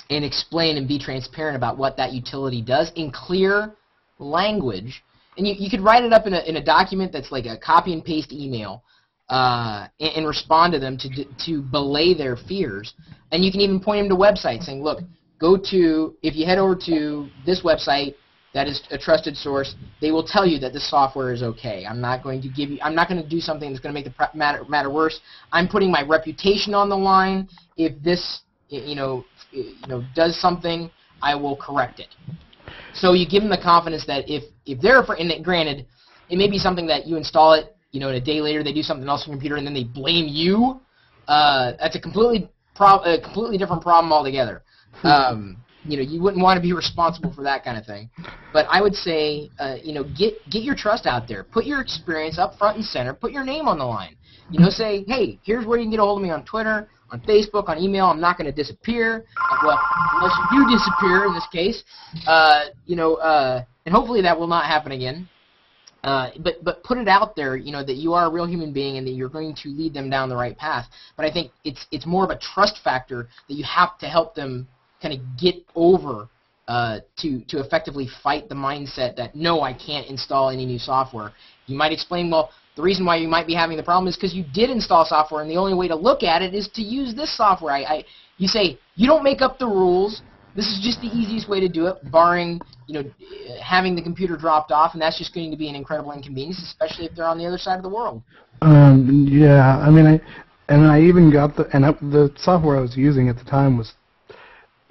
and explain and be transparent about what that utility does in clear language, and you could write it up in a document that's like a copy and paste email, and respond to them to belay their fears, and you can even point them to websites saying, look, if you head over to this website that is a trusted source, they will tell you that this software is okay. I'm not going to do something that's going to make the matter worse. I'm putting my reputation on the line. If this, does something, I will correct it. So you give them the confidence that if they're afraid, and granted, it may be something that you install it, and a day later they do something else on your computer and then they blame you. That's a completely different problem altogether. You wouldn't want to be responsible for that kind of thing. But I would say, get your trust out there. Put your experience up front and center. Put your name on the line. Say, hey, here's where you can get a hold of me on Twitter, on Facebook, on email. I'm not going to disappear. Well, unless you do disappear in this case. And hopefully that will not happen again. But put it out there, that you are a real human being and that you're going to lead them down the right path. But I think it's more of a trust factor that you have to help them kind of get over to effectively fight the mindset that, no, I can't install any new software. You might explain, well, the reason why you might be having the problem is because you did install software, and the only way to look at it is to use this software. You say, you don't make up the rules. This is just the easiest way to do it, barring having the computer dropped off, and that's just going to be an incredible inconvenience, especially if they're on the other side of the world. Yeah, I mean, I even got the software I was using at the time was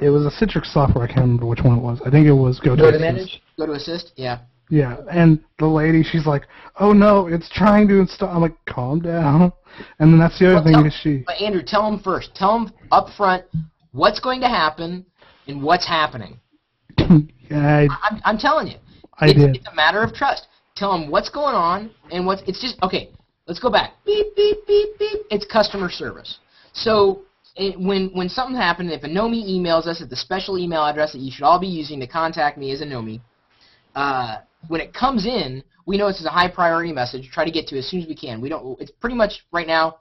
a Citrix software. I can't remember which one it was. I think it was GoToAssist. GoToAssist, yeah. Yeah, and the lady, she's like, "Oh no, it's trying to install." I'm like, "Calm down." And then that's the other thing is But Andrew, tell them first. Tell them up front what's going to happen and what's happening. Yeah, I'm telling you. It's a matter of trust. Tell them what's going on and it's just, okay, let's go back. Beep, beep, beep, beep. It's customer service. So when something happened, if a Gnomie emails us at the special email address that you should all be using to contact me as a Gnomie, when it comes in, we know it's a high priority message. Try to get to it as soon as we can. It's pretty much right now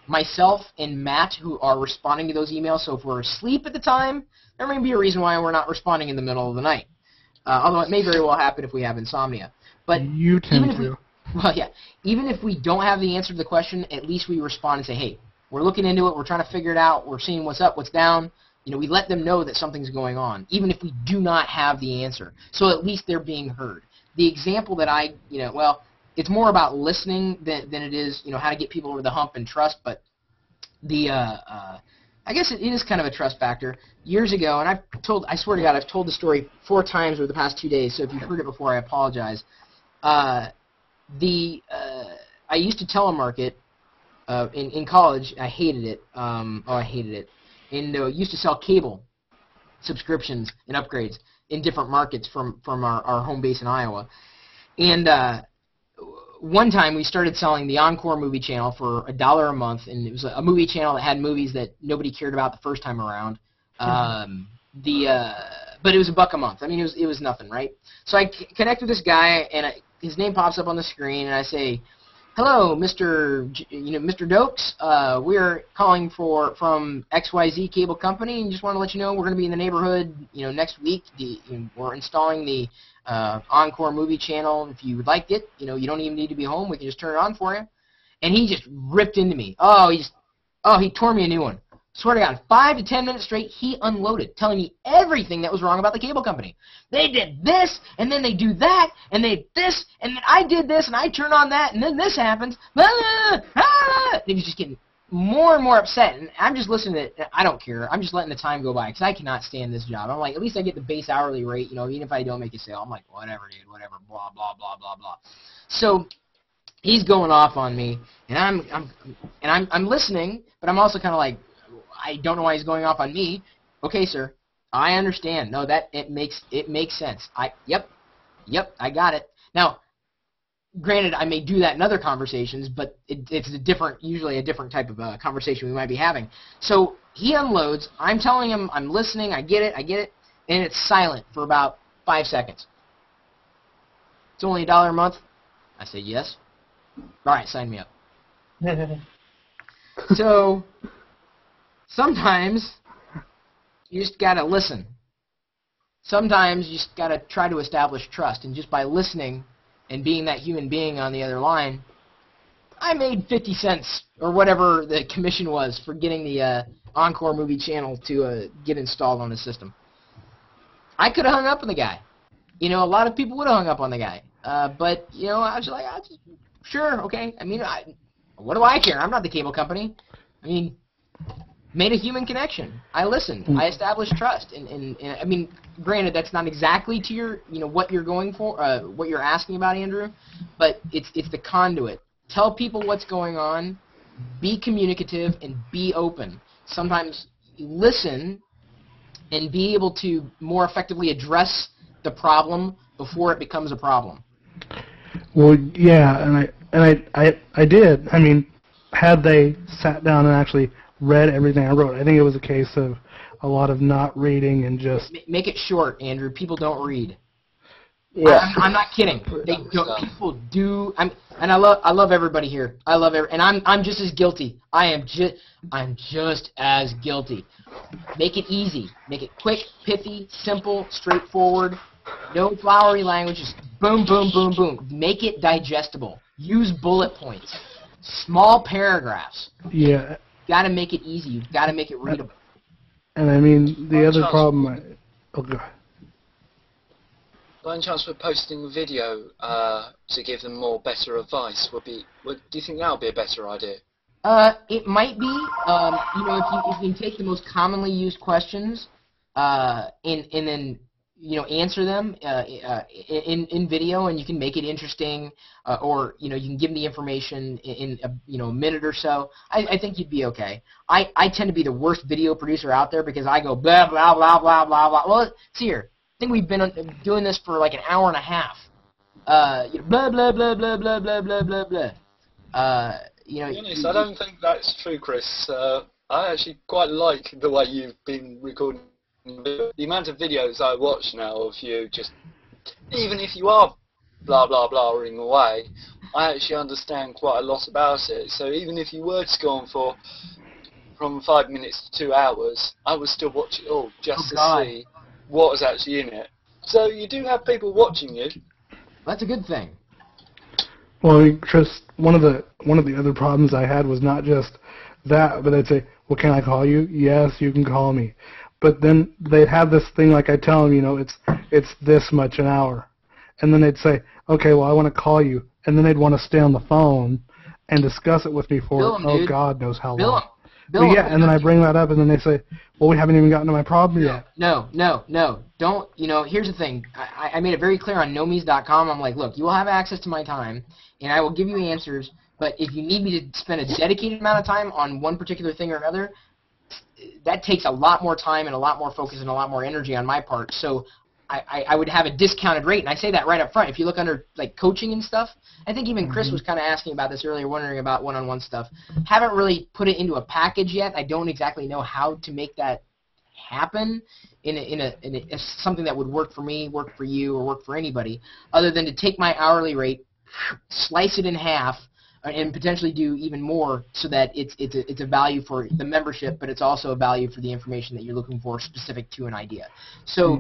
myself and Matt who are responding to those emails. So if we're asleep at the time, there may be a reason why we're not responding in the middle of the night. Although it may very well happen if we have insomnia. But you tend to. Even if we don't have the answer to the question, at least we respond and say, hey, we're looking into it. We're trying to figure it out. We're seeing what's up, what's down. We let them know that something's going on, even if we do not have the answer. So at least they're being heard. The example that it's more about listening than it is, you know, how to get people over the hump and trust. But the I guess it is kind of a trust factor. Years ago, and I swear to God, I've told the story 4 times over the past 2 days. So if you've heard it before, I apologize. I used to telemarket in college. I hated it. I hated it. And used to sell cable subscriptions and upgrades in different markets from our home base in Iowa. And one time we started selling the Encore movie channel for $1 a month, and it was a movie channel that had movies that nobody cared about the first time around. But it was $1 a month. I mean, it was nothing, right? So I connect with this guy, and his name pops up on the screen, and I say, "Hello, Mr. Dokes. We're calling from XYZ Cable Company, and just want to let you know we're going to be in the neighborhood, next week. We're installing the Encore movie channel. If you would like it, you don't even need to be home. We can just turn it on for you." And he just ripped into me. He tore me a new one. Swear to God, 5 to 10 minutes straight, he unloaded, telling me everything that was wrong about the cable company. They did this, and then they do that, and they did this, and then I did this, and I turn on that, and then this happens. And he was just getting more and more upset, and I'm just listening to it. I don't care. I'm just letting the time go by, because I cannot stand this job. I'm like, at least I get the base hourly rate, even if I don't make a sale. I'm like, whatever, dude, whatever, blah, blah, blah, blah, blah. So he's going off on me, and I'm listening, but I'm also kind of like, I don't know why he's going off on me. Okay, sir, I understand. No, it makes sense. Yep, I got it. Now, granted, I may do that in other conversations, but it's usually a different type of conversation we might be having. So he unloads. I'm telling him I'm listening. I get it, and it's silent for about 5 seconds. It's only $1 a month. I say yes. All right, sign me up. So sometimes you just got to listen. Sometimes you just got to try to establish trust. And just by listening and being that human being on the other line, I made 50 cents or whatever the commission was for getting the Encore movie channel to get installed on the system. I could have hung up on the guy. A lot of people would have hung up on the guy. But, I was like, sure, okay. I mean, what do I care? I'm not the cable company. I mean, made a human connection. I listened. I established trust. And I mean, granted, that's not exactly to your, what you're going for, what you're asking about, Andrew, but it's the conduit. Tell people what's going on, be communicative, and be open. Sometimes listen and be able to more effectively address the problem before it becomes a problem. Well, yeah, and I did. I mean, had they sat down and actually read everything I wrote, I think it was a case of a lot of not reading and just... Make it short, Andrew. People don't read. Yeah. I'm not kidding. They don't. People do. And I love everybody here. And I'm just as guilty. I'm just as guilty. Make it easy. Make it quick, pithy, simple, straightforward. No flowery language. Just boom, boom, boom, boom. Make it digestible. Use bullet points. Small paragraphs. Yeah. Got to make it easy. You've got to make it readable. And I mean, the other problem... Oh, go ahead. By any chance, we're posting a video to give them better advice. Do you think that would be a better idea? It might be. If you can take the most commonly used questions and then answer them in video, and you can make it interesting, or you can give them the information in a minute or so. I think you'd be okay. I tend to be the worst video producer out there because I go blah blah blah blah blah blah. Well, see here. I think we've been doing this for like an hour and a half. Blah blah blah blah blah blah blah blah blah. To be honest, I don't think that's true, Chris. I actually quite like the way you've been recording. The amount of videos I watch now of you, just even if you are blah blah blahing away, I actually understand quite a lot about it. So even if you were to go on from 5 minutes to 2 hours, I would still watch it all just to see what was actually in it. So you do have people watching you. That's a good thing. Well, Chris, one of the other problems I had was not just that, but they'd say, "Well, can I call you?" "Yes, you can call me." But then they'd have this thing like I tell them, it's this much an hour, and then they'd say, "Okay, well, I want to call you and then they'd want to stay on the phone and discuss it with me for Bill 'em, dude. God knows how Bill long. 'em. Bill But 'em. yeah, and then I bring that up, and then they say, well, we haven't even gotten to my problem yet. No. Don't, here's the thing. I made it very clear on Gnomies.com. I'm like, look, you will have access to my time, and I will give you answers, but if you need me to spend a dedicated amount of time on one particular thing or another, that takes a lot more time and a lot more focus and a lot more energy on my part. So I would have a discounted rate, and I say that right up front. If you look under like coaching and stuff, I think even Chris was kind of asking about this earlier, wondering about one-on-one stuff. Haven't really put it into a package yet. I don't exactly know how to make that happen in something that would work for me, work for you, or work for anybody, other than to take my hourly rate, slice it in half, and potentially do even more, so that it's a value for the membership, but it's also a value for the information that you're looking for specific to an idea. So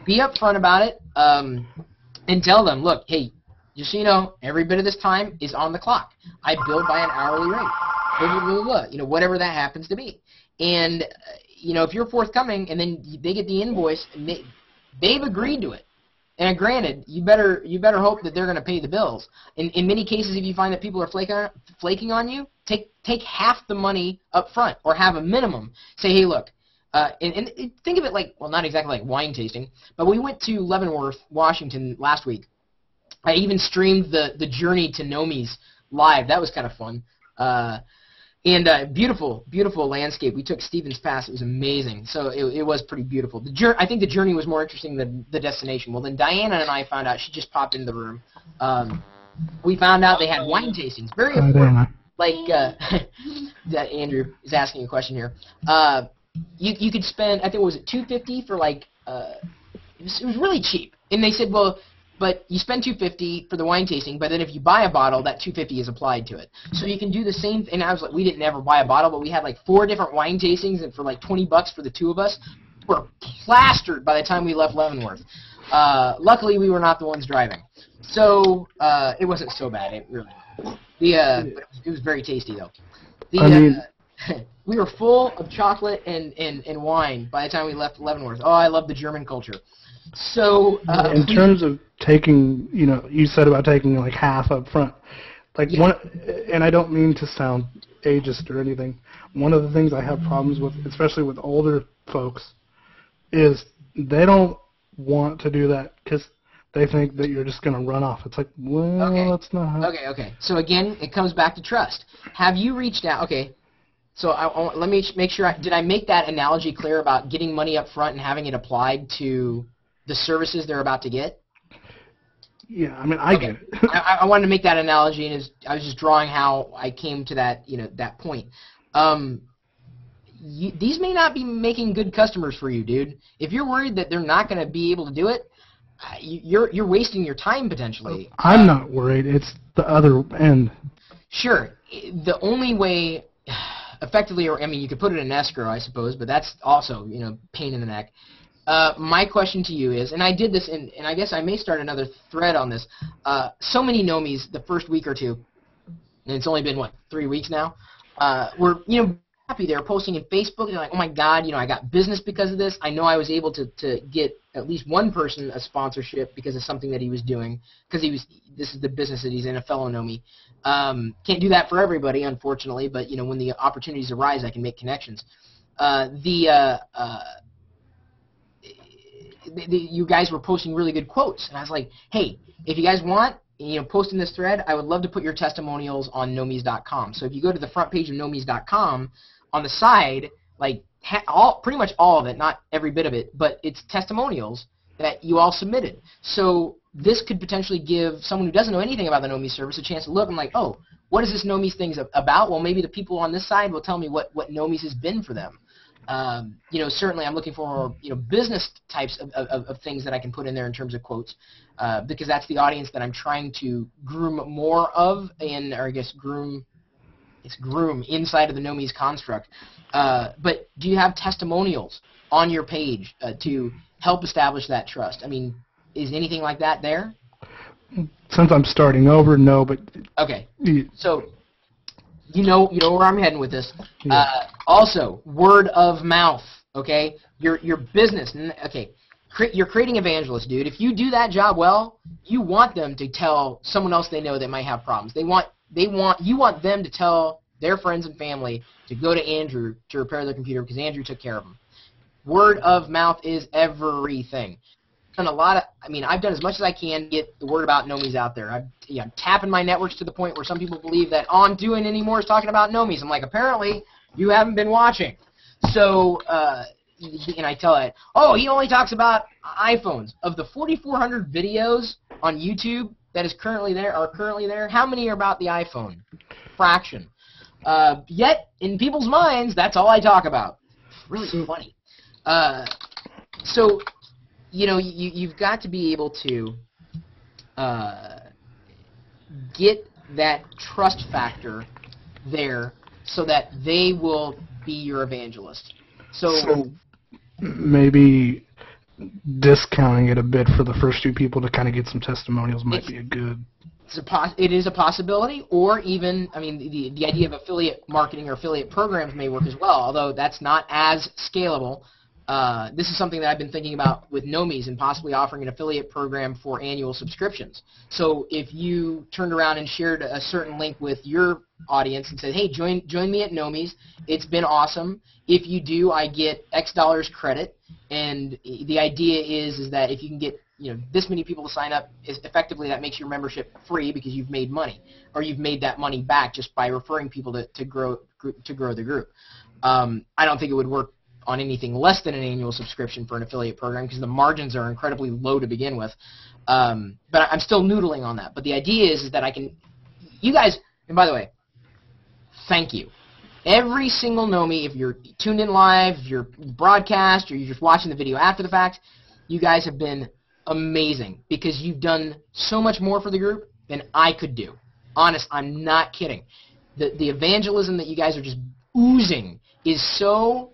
be upfront about it, and tell them, look, hey, just so you know, every bit of this time is on the clock. I bill by an hourly rate, blah, blah, blah, blah, whatever that happens to be. And if you're forthcoming, and then they get the invoice, and they've agreed to it. And granted, you better hope that they're going to pay the bills. In many cases, if you find that people are flaking on you, take half the money up front, or have a minimum. Say, hey, look, and think of it like, well, not exactly like wine tasting, but we went to Leavenworth, Washington last week. I even streamed the journey to Gnomies live. That was kind of fun. And beautiful, beautiful landscape. We took Stevens Pass. It was amazing. So it was pretty beautiful. I think the journey was more interesting than the destination. Well, then Diana and I found out. She just popped into the room. We found out they had wine tastings. Very affordable. Like that Andrew is asking a question here. You could spend, I think, was it $250 for like it was really cheap. And they said, well, but you spend $250 for the wine tasting, but then if you buy a bottle, that $250 is applied to it. So you can do the same. And I was like, we didn't ever buy a bottle, but we had like 4 different wine tastings, and for like $20 for the 2 of us, we're plastered by the time we left Leavenworth. Luckily, we were not the ones driving, so it wasn't so bad. It really, but it was very tasty though. We were full of chocolate and wine by the time we left Leavenworth. Oh, I love the German culture. So in terms of taking, you said about taking like half up front, like one, and I don't mean to sound ageist or anything. One of the things I have problems with, especially with older folks, is they don't want to do that because they think that you're just going to run off. It's like, well, that's not how. Okay. So again, it comes back to trust. Have you reached out? Okay. So let me make sure. Did I make that analogy clear about getting money up front and having it applied to the services they're about to get? Yeah, I mean, I get it. I wanted to make that analogy, and I was just drawing how I came to that, that point. These may not be making good customers for you, dude. If you're worried that they're not going to be able to do it, you're wasting your time potentially. I'm not worried. It's the other end. Sure. The only way, effectively, or I mean, you could put it in escrow, I suppose, but that's also, pain in the neck. My question to you is, and I did this, and I guess I may start another thread on this. So many Gnomies the first week or two, and it's only been, 3 weeks now, were, happy. They were posting in Facebook. They're like, oh my God, I got business because of this. I know I was able to get at least one person a sponsorship because of something that he was doing, because this is the business that he's in, a fellow Gnomie. Can't do that for everybody, unfortunately, but, when the opportunities arise, I can make connections. You guys were posting really good quotes, and I was like, hey, if you guys want, post in this thread, I would love to put your testimonials on Gnomies.com. So if you go to the front page of Gnomies.com, on the side, like pretty much all of it, not every bit of it, but it's testimonials that you all submitted. So this could potentially give someone who doesn't know anything about the Gnomies service a chance to look and like, oh, what is this Gnomies thing about? Well, maybe the people on this side will tell me what Gnomies has been for them. Certainly I'm looking for, business types of things that I can put in there in terms of quotes, because that's the audience that I'm trying to groom more of, groom inside of the Gnomies construct. But do you have testimonials on your page to help establish that trust? I mean, is anything like that there? Since I'm starting over, no, but... Okay, so... You know where I'm heading with this. Yeah. Also, word of mouth. Okay, your business. Okay, You're creating evangelists, dude. If you do that job well, you want them to tell someone else they know that might have problems. You want them to tell their friends and family to go to Andrew to repair their computer because Andrew took care of them. Word of mouth is everything. I've done as much as I can to get the word about Gnomies out there. I'm tapping my networks to the point where some people believe that all I'm doing anymore is talking about Gnomies. I'm like, apparently you haven't been watching. So, and I tell it, oh, he only talks about iPhones. Of the 4,400 videos on YouTube that are currently there, how many are about the iPhone? Fraction. Yet, in people's minds, that's all I talk about. Really funny. So, you've got to be able to get that trust factor there so that they will be your evangelist. So maybe discounting it a bit for the first few people to kind of get some testimonials might be a good... It is a possibility, or even, the idea of affiliate marketing or affiliate programs may work as well, although that's not as scalable. This is something that I've been thinking about with Gnomies and possibly offering an affiliate program for annual subscriptions. So if you turned around and shared a certain link with your audience and said, hey, join me at Gnomies, it's been awesome. If you do, I get X dollars credit, and the idea is that if you can get this many people to sign up, effectively that makes your membership free because you've made money, or you've made that money back just by referring people to grow the group. I don't think it would work on anything less than an annual subscription for an affiliate program because the margins are incredibly low to begin with. But I'm still noodling on that. But the idea is that I can, you guys, and by the way, thank you. Every single Gnomie, if you're tuned in live, if you're broadcast, or you're just watching the video after the fact, you guys have been amazing because you've done so much more for the group than I could do. Honest, I'm not kidding. The evangelism that you guys are just oozing is so,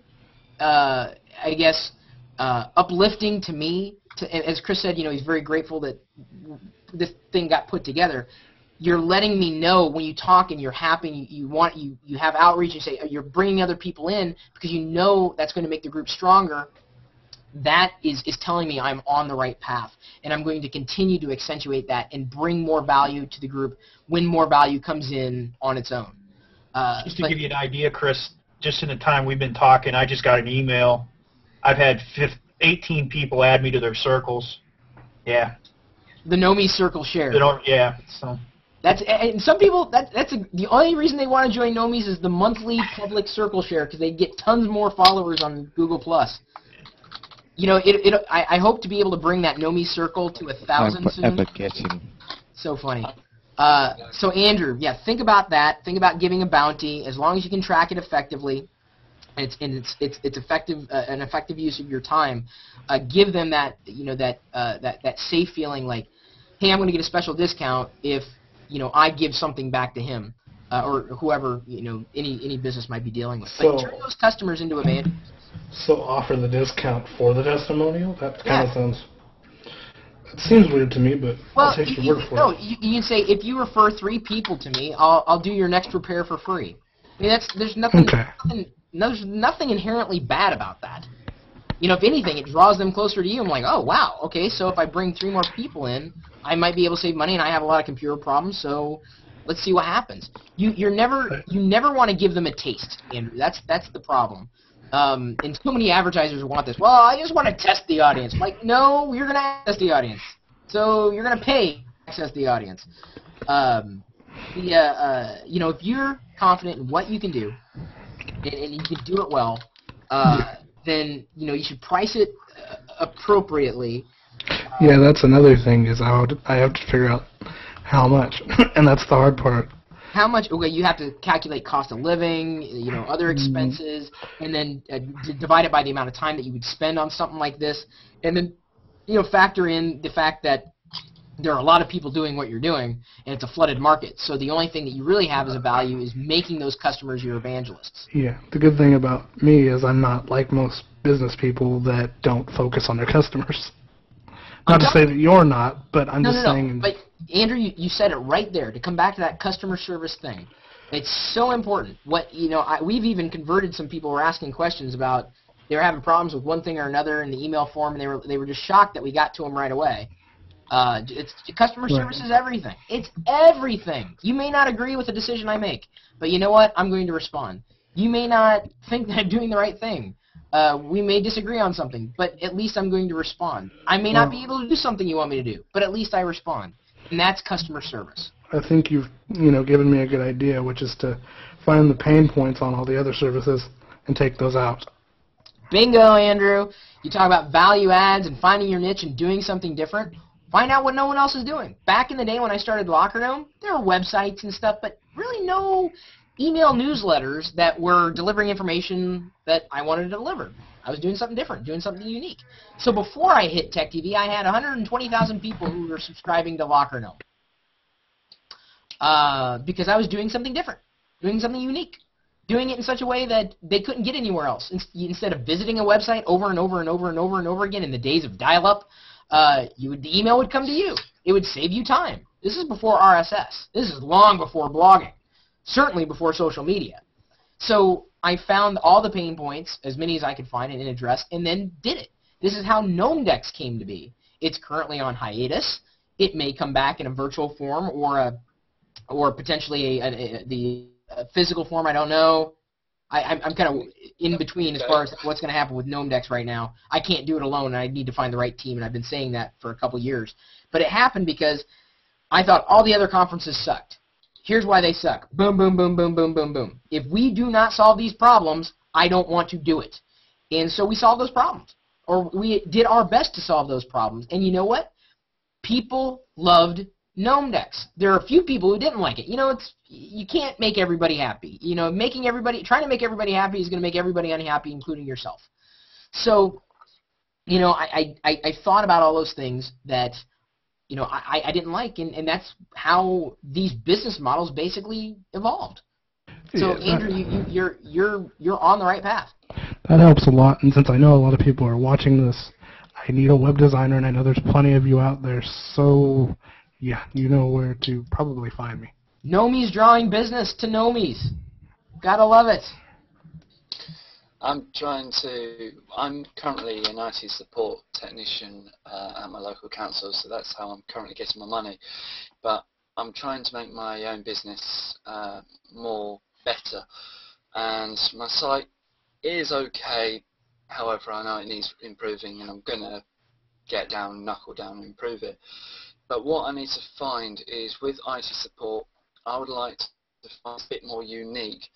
uplifting to me. As Chris said, he's very grateful that this thing got put together. You're letting me know when you talk and you're happy, you have outreach, and say you're bringing other people in because you know that's going to make the group stronger. That is telling me I'm on the right path, and I'm going to continue to accentuate that and bring more value to the group when more value comes in on its own. Just to give you an idea, Chris, just in the time we've been talking, I just got an email. I've had 18 people add me to their circles. Yeah. The Gnomies circle share. Yeah. So. And some people, the only reason they want to join Gnomies is the monthly public circle share because they get tons more followers on Google+. I hope to be able to bring that Gnomies circle to 1,000 soon. So funny. So Andrew, think about that. Think about giving a bounty as long as you can track it effectively. It's effective, an effective use of your time. Give them that that safe feeling like, hey, I'm going to get a special discount if I give something back to him or whoever any business might be dealing with. But turn those customers into evangelists. So offer the discount for the testimonial? That kind of sounds... It seems weird to me, but I'll take your word for it. No, you can say, if you refer 3 people to me, I'll do your next repair for free. There's nothing inherently bad about that. If anything, it draws them closer to you. I'm like, oh, wow, okay, so if I bring 3 more people in, I might be able to save money, and I have a lot of computer problems, so let's see what happens. You never want to give them a taste, Andrew. That's the problem. And so many advertisers want this. Well, I just want to test the audience. I'm like, no, you're going to access the audience. So you're going to pay to access the audience. If you're confident in what you can do, and you can do it well, then you should price it appropriately. Yeah, that's another thing is I have to figure out how much, and that's the hard part. How much? Okay, you have to calculate cost of living, other expenses, and then divide it by the amount of time that you would spend on something like this, and then, factor in the fact that there are a lot of people doing what you're doing, and it's a flooded market. So the only thing that you really have as a value is making those customers your evangelists. Yeah, the good thing about me is I'm not like most business people that don't focus on their customers. Not to say that you're not, but I'm just saying... But Andrew, you said it right there. To come back to that customer service thing, it's so important. We've even converted some people who are asking questions about, They were having problems with one thing or another in the email form, and they were just shocked that we got to them right away. Customer service is everything. It's everything. You may not agree with the decision I make, but you know what? I'm going to respond. You may not think that I'm doing the right thing. We may disagree on something, but at least I'm going to respond. I may not be able to do something you want me to do, but at least I respond. And that's customer service. I think you've given me a good idea, which is to find the pain points on all the other services and take those out. Bingo, Andrew. You talk about value adds and finding your niche and doing something different. Find out what no one else is doing. Back in the day when I started Locker Gnome, there were websites and stuff, but really no email newsletters that were delivering information that I wanted to deliver. I was doing something different, doing something unique. So before I hit Tech TV, I had 120,000 people who were subscribing to Locker Gnome. Because I was doing something different, doing something unique, doing it in such a way that they couldn't get anywhere else. Instead of visiting a website over and over and over and over and over again in the days of dial-up, the email would come to you. It would save you time. This is before RSS. This is long before blogging, certainly before social media. So I found all the pain points, as many as I could find and address, and then did it. This is how GnomeDex came to be. It's currently on hiatus. It may come back in a virtual form or potentially the physical form. I don't know. I'm kind of in between as far as what's going to happen with GnomeDex right now. I can't do it alone, and I need to find the right team, and I've been saying that for a couple years. But it happened because I thought all the other conferences sucked. Here's why they suck. Boom, boom, boom, boom, boom, boom, boom. If we do not solve these problems, I don't want to do it. And so we solved those problems. Or we did our best to solve those problems. And you know what? People loved GnomeDex. There are a few people who didn't like it. You can't make everybody happy. Trying to make everybody happy is going to make everybody unhappy, including yourself. So, I thought about all those things that, I didn't like, and that's how these business models basically evolved. So, Andrew, you're on the right path. That helps a lot, and since I know a lot of people are watching this, I need a web designer, and I know there's plenty of you out there, so yeah, you know where to probably find me. Gnomies drawing business to Gnomies. Gotta love it. I'm currently an IT support technician at my local council, so that's how I'm currently getting my money. But I'm trying to make my own business better. And my site is okay, however, I know it needs improving, and I'm going to knuckle down and improve it. But what I need to find is, with IT support, I would like to find a bit more unique.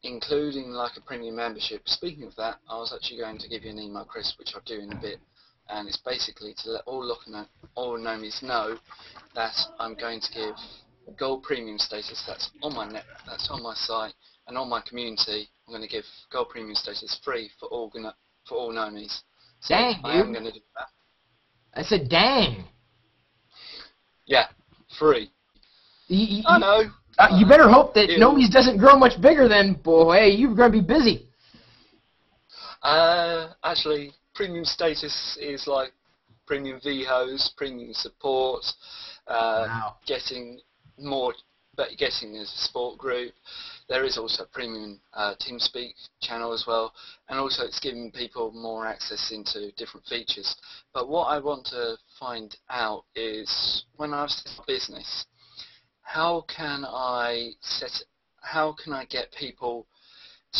Including like a premium membership. Speaking of that, I was actually going to give you an email, Chris, which I'll do in a bit, and it's basically to let all Gnomies know that I'm going to give gold premium status. That's on my that's on my site, and on my community, I'm going to give gold premium status free for all Gnomies. So dang, I am going to do that. I said, dang. Yeah, free. I know. You better hope that Gnomies doesn't grow much bigger then, boy, you're going to be busy. Actually, premium status is like premium VHOs, premium support, getting a support group. There is also a premium TeamSpeak channel as well, and also it's giving people more access into different features. But what I want to find out is, when I've set up a business, how can I get people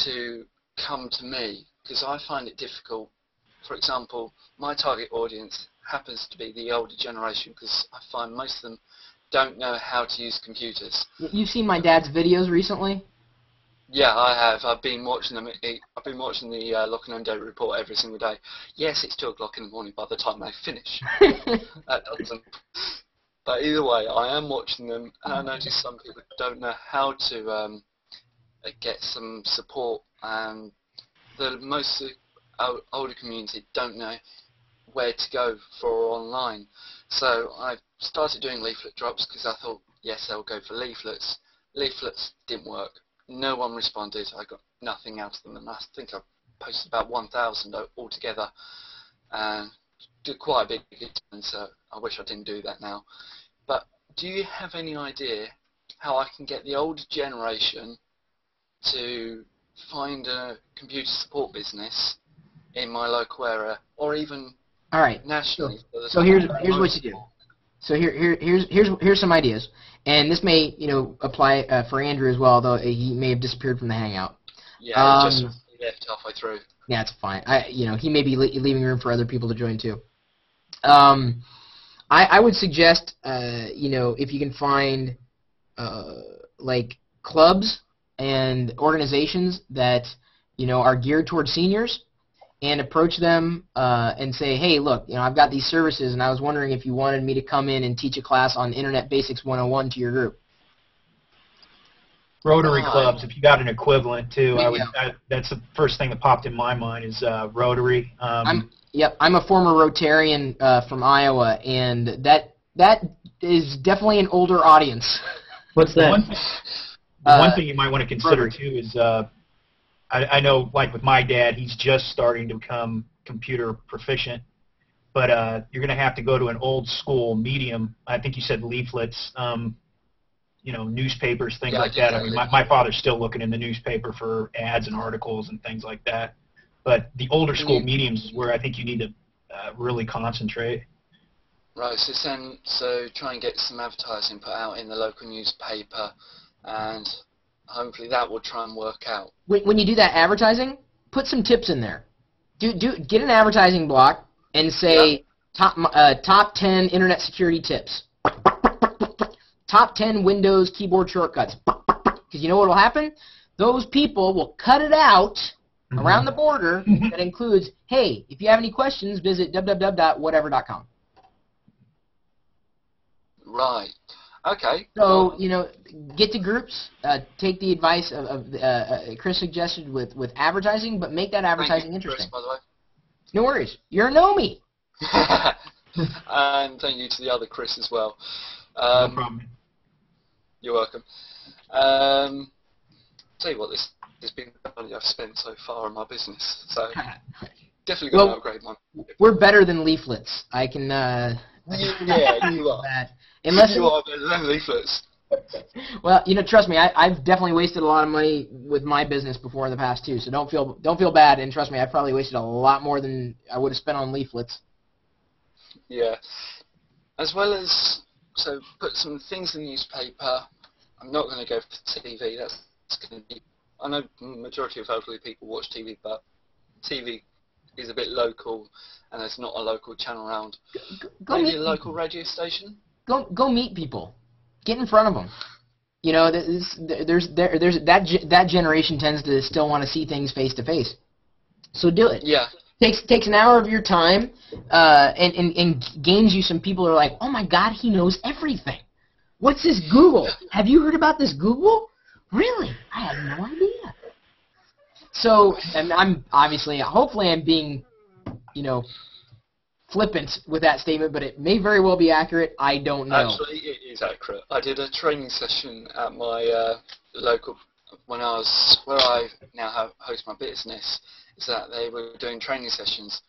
to come to me? Because I find it difficult. For example, my target audience happens to be the older generation, because I find most of them don't know how to use computers. You've seen my dad's videos recently? Yeah, I have. I've been watching them. I've been watching the Lock and Home Daily Report every single day. Yes, it's 2 o'clock in the morning by the time they finish. That doesn't. But either way, I am watching them, and I notice some people don't know how to get some support, and most older community don't know where to go for online. So I started doing leaflet drops, because I thought, yes, they'll go for leaflets. Leaflets didn't work. No one responded. I got nothing out of them, and I think I posted about 1,000 altogether, and did quite a big return, so I wish I didn't do that now. But do you have any idea how I can get the older generation to find a computer support business in my local area, or even All right. nationally. So here's what you do. So here's some ideas, and this may apply for Andrew as well, though he may have disappeared from the Hangout. Yeah, just left halfway through. Yeah, it's fine. He may be leaving room for other people to join too. I would suggest, if you can find like clubs and organizations that are geared towards seniors, and approach them and say, hey, look, I've got these services, and I was wondering if you wanted me to come in and teach a class on Internet Basics 101 to your group. Rotary clubs, if you got an equivalent too, that's the first thing that popped in my mind is Rotary. I'm a former Rotarian from Iowa, and that is definitely an older audience. What's that? One thing you might want to consider Rotary. too is I know, like with my dad, he's just starting to become computer proficient, but you're going to have to go to an old school medium. I think you said leaflets, newspapers, things like that. I mean, my father's still looking in the newspaper for ads and articles and things like that. But the older school mediums is where I think you need to really concentrate. Right, so try and get some advertising put out in the local newspaper, and hopefully that will try and work out. When you do that advertising, put some tips in there. Get an advertising block and say top 10 internet security tips. Top 10 Windows keyboard shortcuts. Because you know what will happen? Those people will cut it out around the border that includes, hey, if you have any questions, visit www.whatever.com. Right. Okay. So, get to groups, take the advice of Chris suggested with advertising, but make that advertising interesting. Chris, by the way. No worries. You're a Gnomie. And thank you to the other Chris as well. No problem. You're welcome. Tell you what, this been the money I've spent so far on my business, so definitely going to upgrade mine. We're better than leaflets. I can. Yeah, you are. Unless you are better than leaflets. Well, trust me, I've definitely wasted a lot of money with my business before in the past too. So don't feel bad, and trust me, I probably wasted a lot more than I would have spent on leaflets. Yeah, as well as put some things in the newspaper. I'm not going to go for TV. That's going to be. I know the majority of elderly people watch TV, but TV is a bit local, and there's not a local channel around. Maybe a local radio station. Go meet people. Get in front of them. There's that generation tends to still want to see things face to face. So do it. Yeah. Takes an hour of your time, and gains you some people who are like, oh my God, he knows everything. What's this Google? Have you heard about this Google? Really? I had no idea. So, and hopefully I'm being, flippant with that statement, but it may very well be accurate. I don't know. Actually, it is accurate. I did a training session at my local, where I now host my business, is that they were doing training sessions,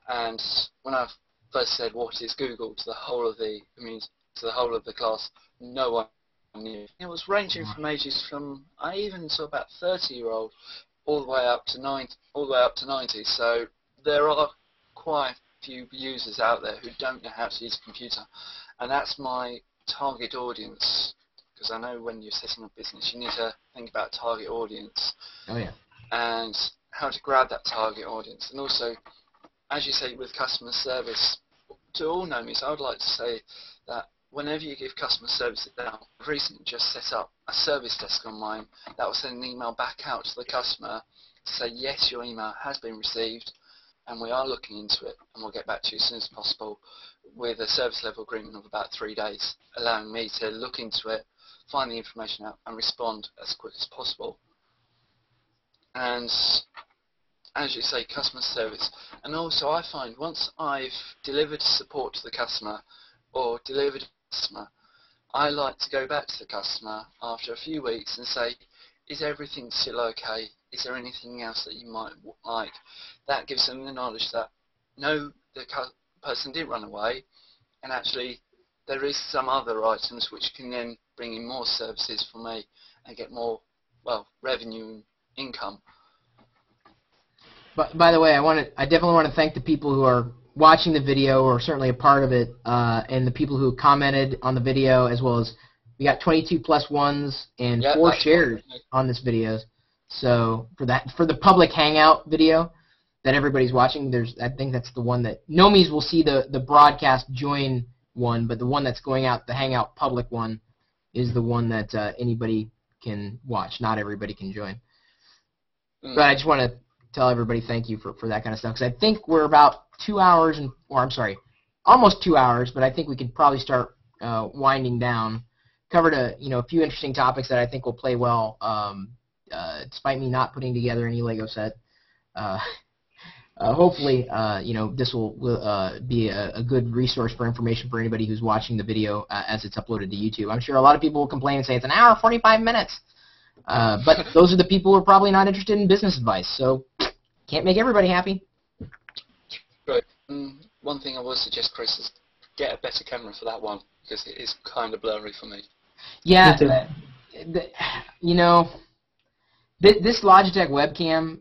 and when I first said what is Google to the whole of the class, no one knew. It was ranging from ages from even to about 30-year-old, all the way up to 90. So there are quite a few users out there who don't know how to use a computer, and that's my target audience. Because I know when you're setting up business, you need to think about target audience. Oh yeah. And how to grab that target audience, and also, as you say, with customer service, to all Gnomies, I would like to say that whenever you give customer service now, I've recently just set up a service desk on mine that will send an email back out to the customer to say, yes, your email has been received, and we are looking into it, and we'll get back to you as soon as possible, with a service level agreement of about 3 days, allowing me to look into it, find the information out, and respond as quick as possible. And as you say, customer service. And also I find once I've delivered support to the customer or delivered a customer, I like to go back to the customer after a few weeks and say, is everything still okay? Is there anything else that you might like? That gives them the knowledge that no, the person didn't run away, and actually there is some other items which can then bring in more services for me and get more, well, revenue and income. But by the way, I definitely want to thank the people who are watching the video or certainly a part of it, and the people who commented on the video, as well as we got 22 plus ones and 4 shares on this video. So for the public hangout video that everybody's watching, I think that's the one that Gnomies will see the broadcast join one, but the one that's going out, the hangout public one, is the one that anybody can watch. Not everybody can join. But I just want to tell everybody thank you for that kind of stuff, because I think we're about 2 hours, almost 2 hours, but I think we could probably start winding down. Covered a few interesting topics that I think will play well, despite me not putting together any Lego set. Hopefully, this will be a good resource for information for anybody who's watching the video as it's uploaded to YouTube. I'm sure a lot of people will complain and say it's an hour, 45 minutes. But those are the people who are probably not interested in business advice, so can't make everybody happy. Right. One thing I would suggest, Chris, is get a better camera for that one, because it is kind of blurry for me. Yeah, this Logitech webcam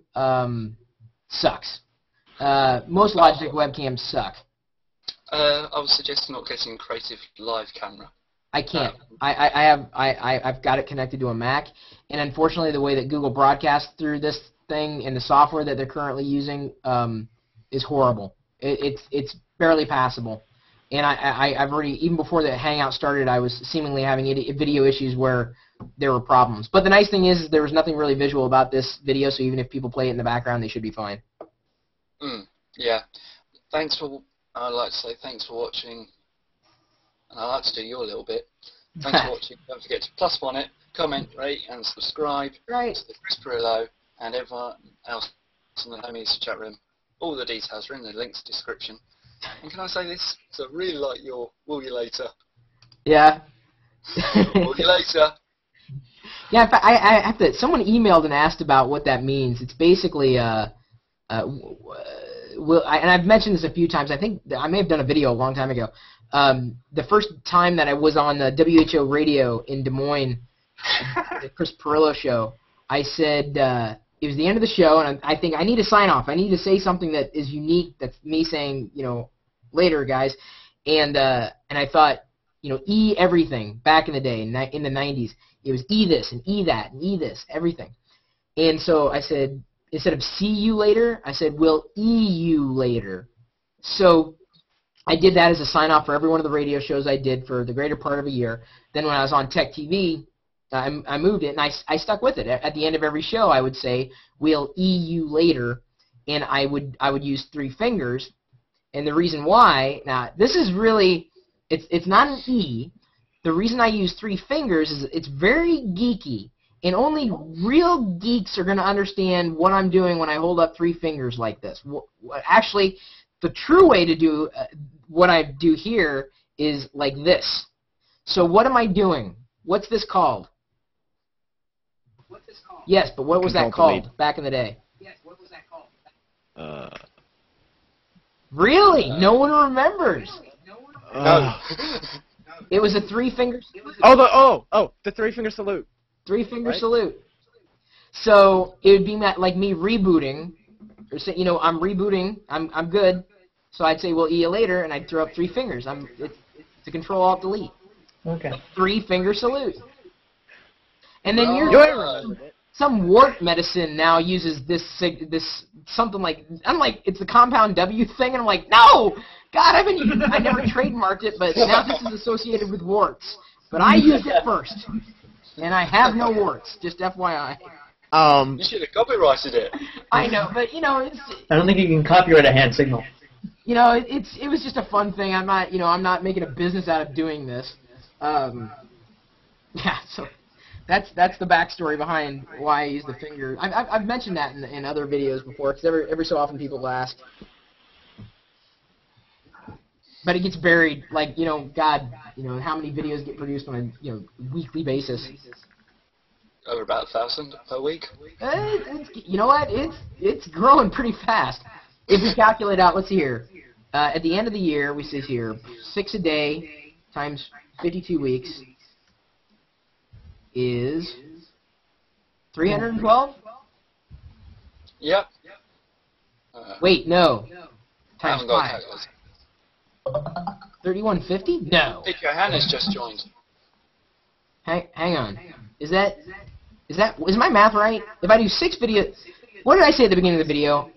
sucks. Most Logitech webcams suck. I would suggest not getting Creative Live camera. I can't. I've got it connected to a Mac, and unfortunately, the way that Google broadcasts through this thing and the software that they're currently using is horrible. It's barely passable. And I've already, even before the Hangout started, I was seemingly having video issues where there were problems. But the nice thing is there was nothing really visual about this video, so even if people play it in the background, they should be fine. Yeah. I'd like to say thanks for watching. And I'd like to do your little bit. Thanks for watching. Don't forget to +1 it, comment, rate, and subscribe. Right. To Chris Perillo and everyone else in the Gnomies chat room. All the details are in the links description. And can I say this? So I really like your "will you later." Yeah. Will you later? Yeah, in fact, I have to. Someone emailed and asked about what that means. It's basically and I've mentioned this a few times. I think I may have done a video a long time ago. The first time that I was on the WHO radio in Des Moines, the Chris Perillo show, I said it was the end of the show, and I think I need to sign off. I need to say something that is unique. That's me saying, later, guys. And I thought, E everything back in the day, in the 90s. It was E this and E that and E this, everything. And so I said, instead of see you later, I said, we'll E you later. So I did that as a sign-off for every one of the radio shows I did for the greater part of a year. Then when I was on Tech TV, I moved it, and I stuck with it. At the end of every show, I would say, we'll E you later, and I would use 3 fingers. And the reason why, now, this is really, it's not an E. The reason I use 3 fingers is it's very geeky, and only real geeks are going to understand what I'm doing when I hold up 3 fingers like this. Actually, the true way to do what I do here is like this. So what am I doing? What's this called? Yes, but what was that called back in the day? Yes, what was that called? Really? No one remembers. It was a 3-finger. The 3-finger salute. 3-finger salute. So it would be like me rebooting, or say, I'm rebooting. I'm good. So I'd say, well, E you later, and I'd throw up 3 fingers. It's a Control-Alt-Delete. Okay. 3-finger salute. And then some wart medicine now uses this something like, I'm like, it's the compound W thing, and I'm like, no, God, I never trademarked it, but now this is associated with warts. But I used it first, and I have no warts. Just FYI. You should have copyrighted it. I know, but it's. I don't think you can copyright a hand signal. It was just a fun thing. I'm not making a business out of doing this. Yeah, so. That's the backstory behind why I use the finger. I've mentioned that in other videos before, because every so often people ask. But it gets buried, like, God, how many videos get produced on a weekly basis? Over about 1,000 per week. You know what? It's growing pretty fast. If we calculate out, let's see here. At the end of the year, we see here 6 a day times 52 weeks. Is 312? Yep. Wait, no. I Times haven't got a 5. calculator. 3150? No. Hey, Johanna's just joined. Hang on. Is my math right? If I do 6 videos, what did I say at the beginning of the video?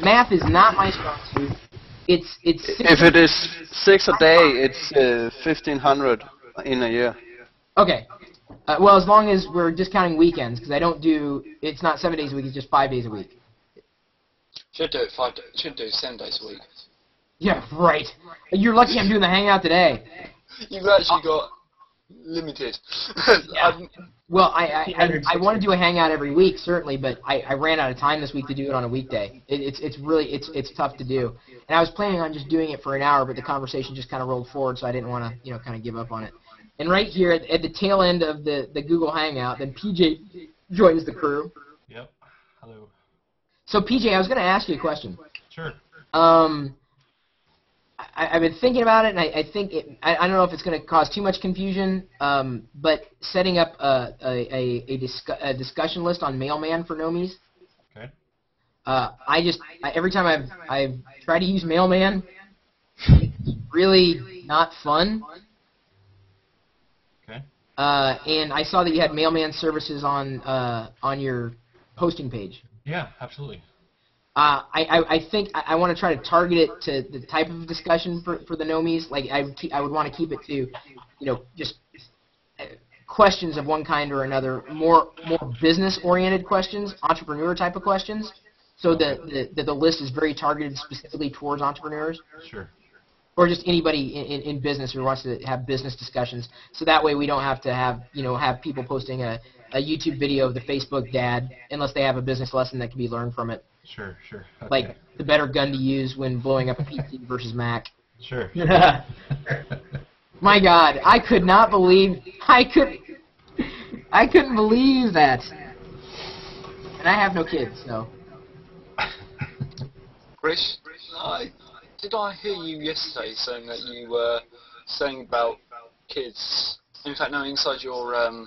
Math is not my strong suit. It's 6. If it is 6 a day, it's 1,500 in a year. Okay. Well, as long as we're discounting weekends, because it's not 7 days a week, it's just 5 days a week. Should do 7 days a week. Yeah, right. You're lucky I'm doing the Hangout today. You've actually got limited. Yeah. Well, I want to do a Hangout every week, certainly, but I ran out of time this week to do it on a weekday. It's tough to do. And I was planning on just doing it for an hour, but the conversation just kind of rolled forward, so I didn't want to, kind of give up on it. And right here at the tail end of the Google Hangout, then PJ joins the crew. Yep. Hello. So PJ, I was going to ask you a question. Sure. I've been thinking about it, and I think I don't know if it's going to cause too much confusion, but setting up a discussion list on Mailman for Gnomies. Okay. Every time I've tried to use Mailman, it's really not fun. Okay. And I saw that you had Mailman services on your posting page. Yeah, absolutely. I think I want to try to target it to the type of discussion for the Gnomies. Like I would want to keep it to, just questions of one kind or another, more business-oriented questions, entrepreneur type of questions, so that the list is very targeted specifically towards entrepreneurs. Sure. Or just anybody in business who wants to have business discussions. So that way we don't have to have people posting a YouTube video of the Facebook dad unless they have a business lesson that can be learned from it. Sure. Okay. Like the better gun to use when blowing up a PC versus Mac. Sure. My God, I couldn't believe that. And I have no kids, so. Chris, did I hear you yesterday saying that you were saying about kids? In fact, no, inside your, I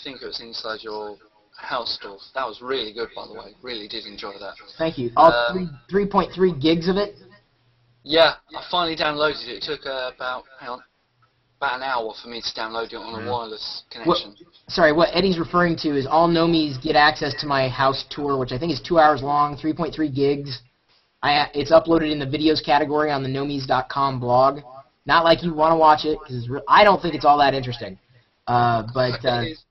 think it was inside your house door. That was really good, by the way. Really did enjoy that. Thank you. All 3.3 gigs of it? Yeah, I finally downloaded it. It took about an hour for me to download it on a wireless connection. What Eddie's referring to is all Gnomies get access to my house tour, which I think is 2 hours long, 3.3 gigs. It's uploaded in the videos category on the Gnomies.com blog. Not like you want to watch it, because I don't think it's all that interesting. But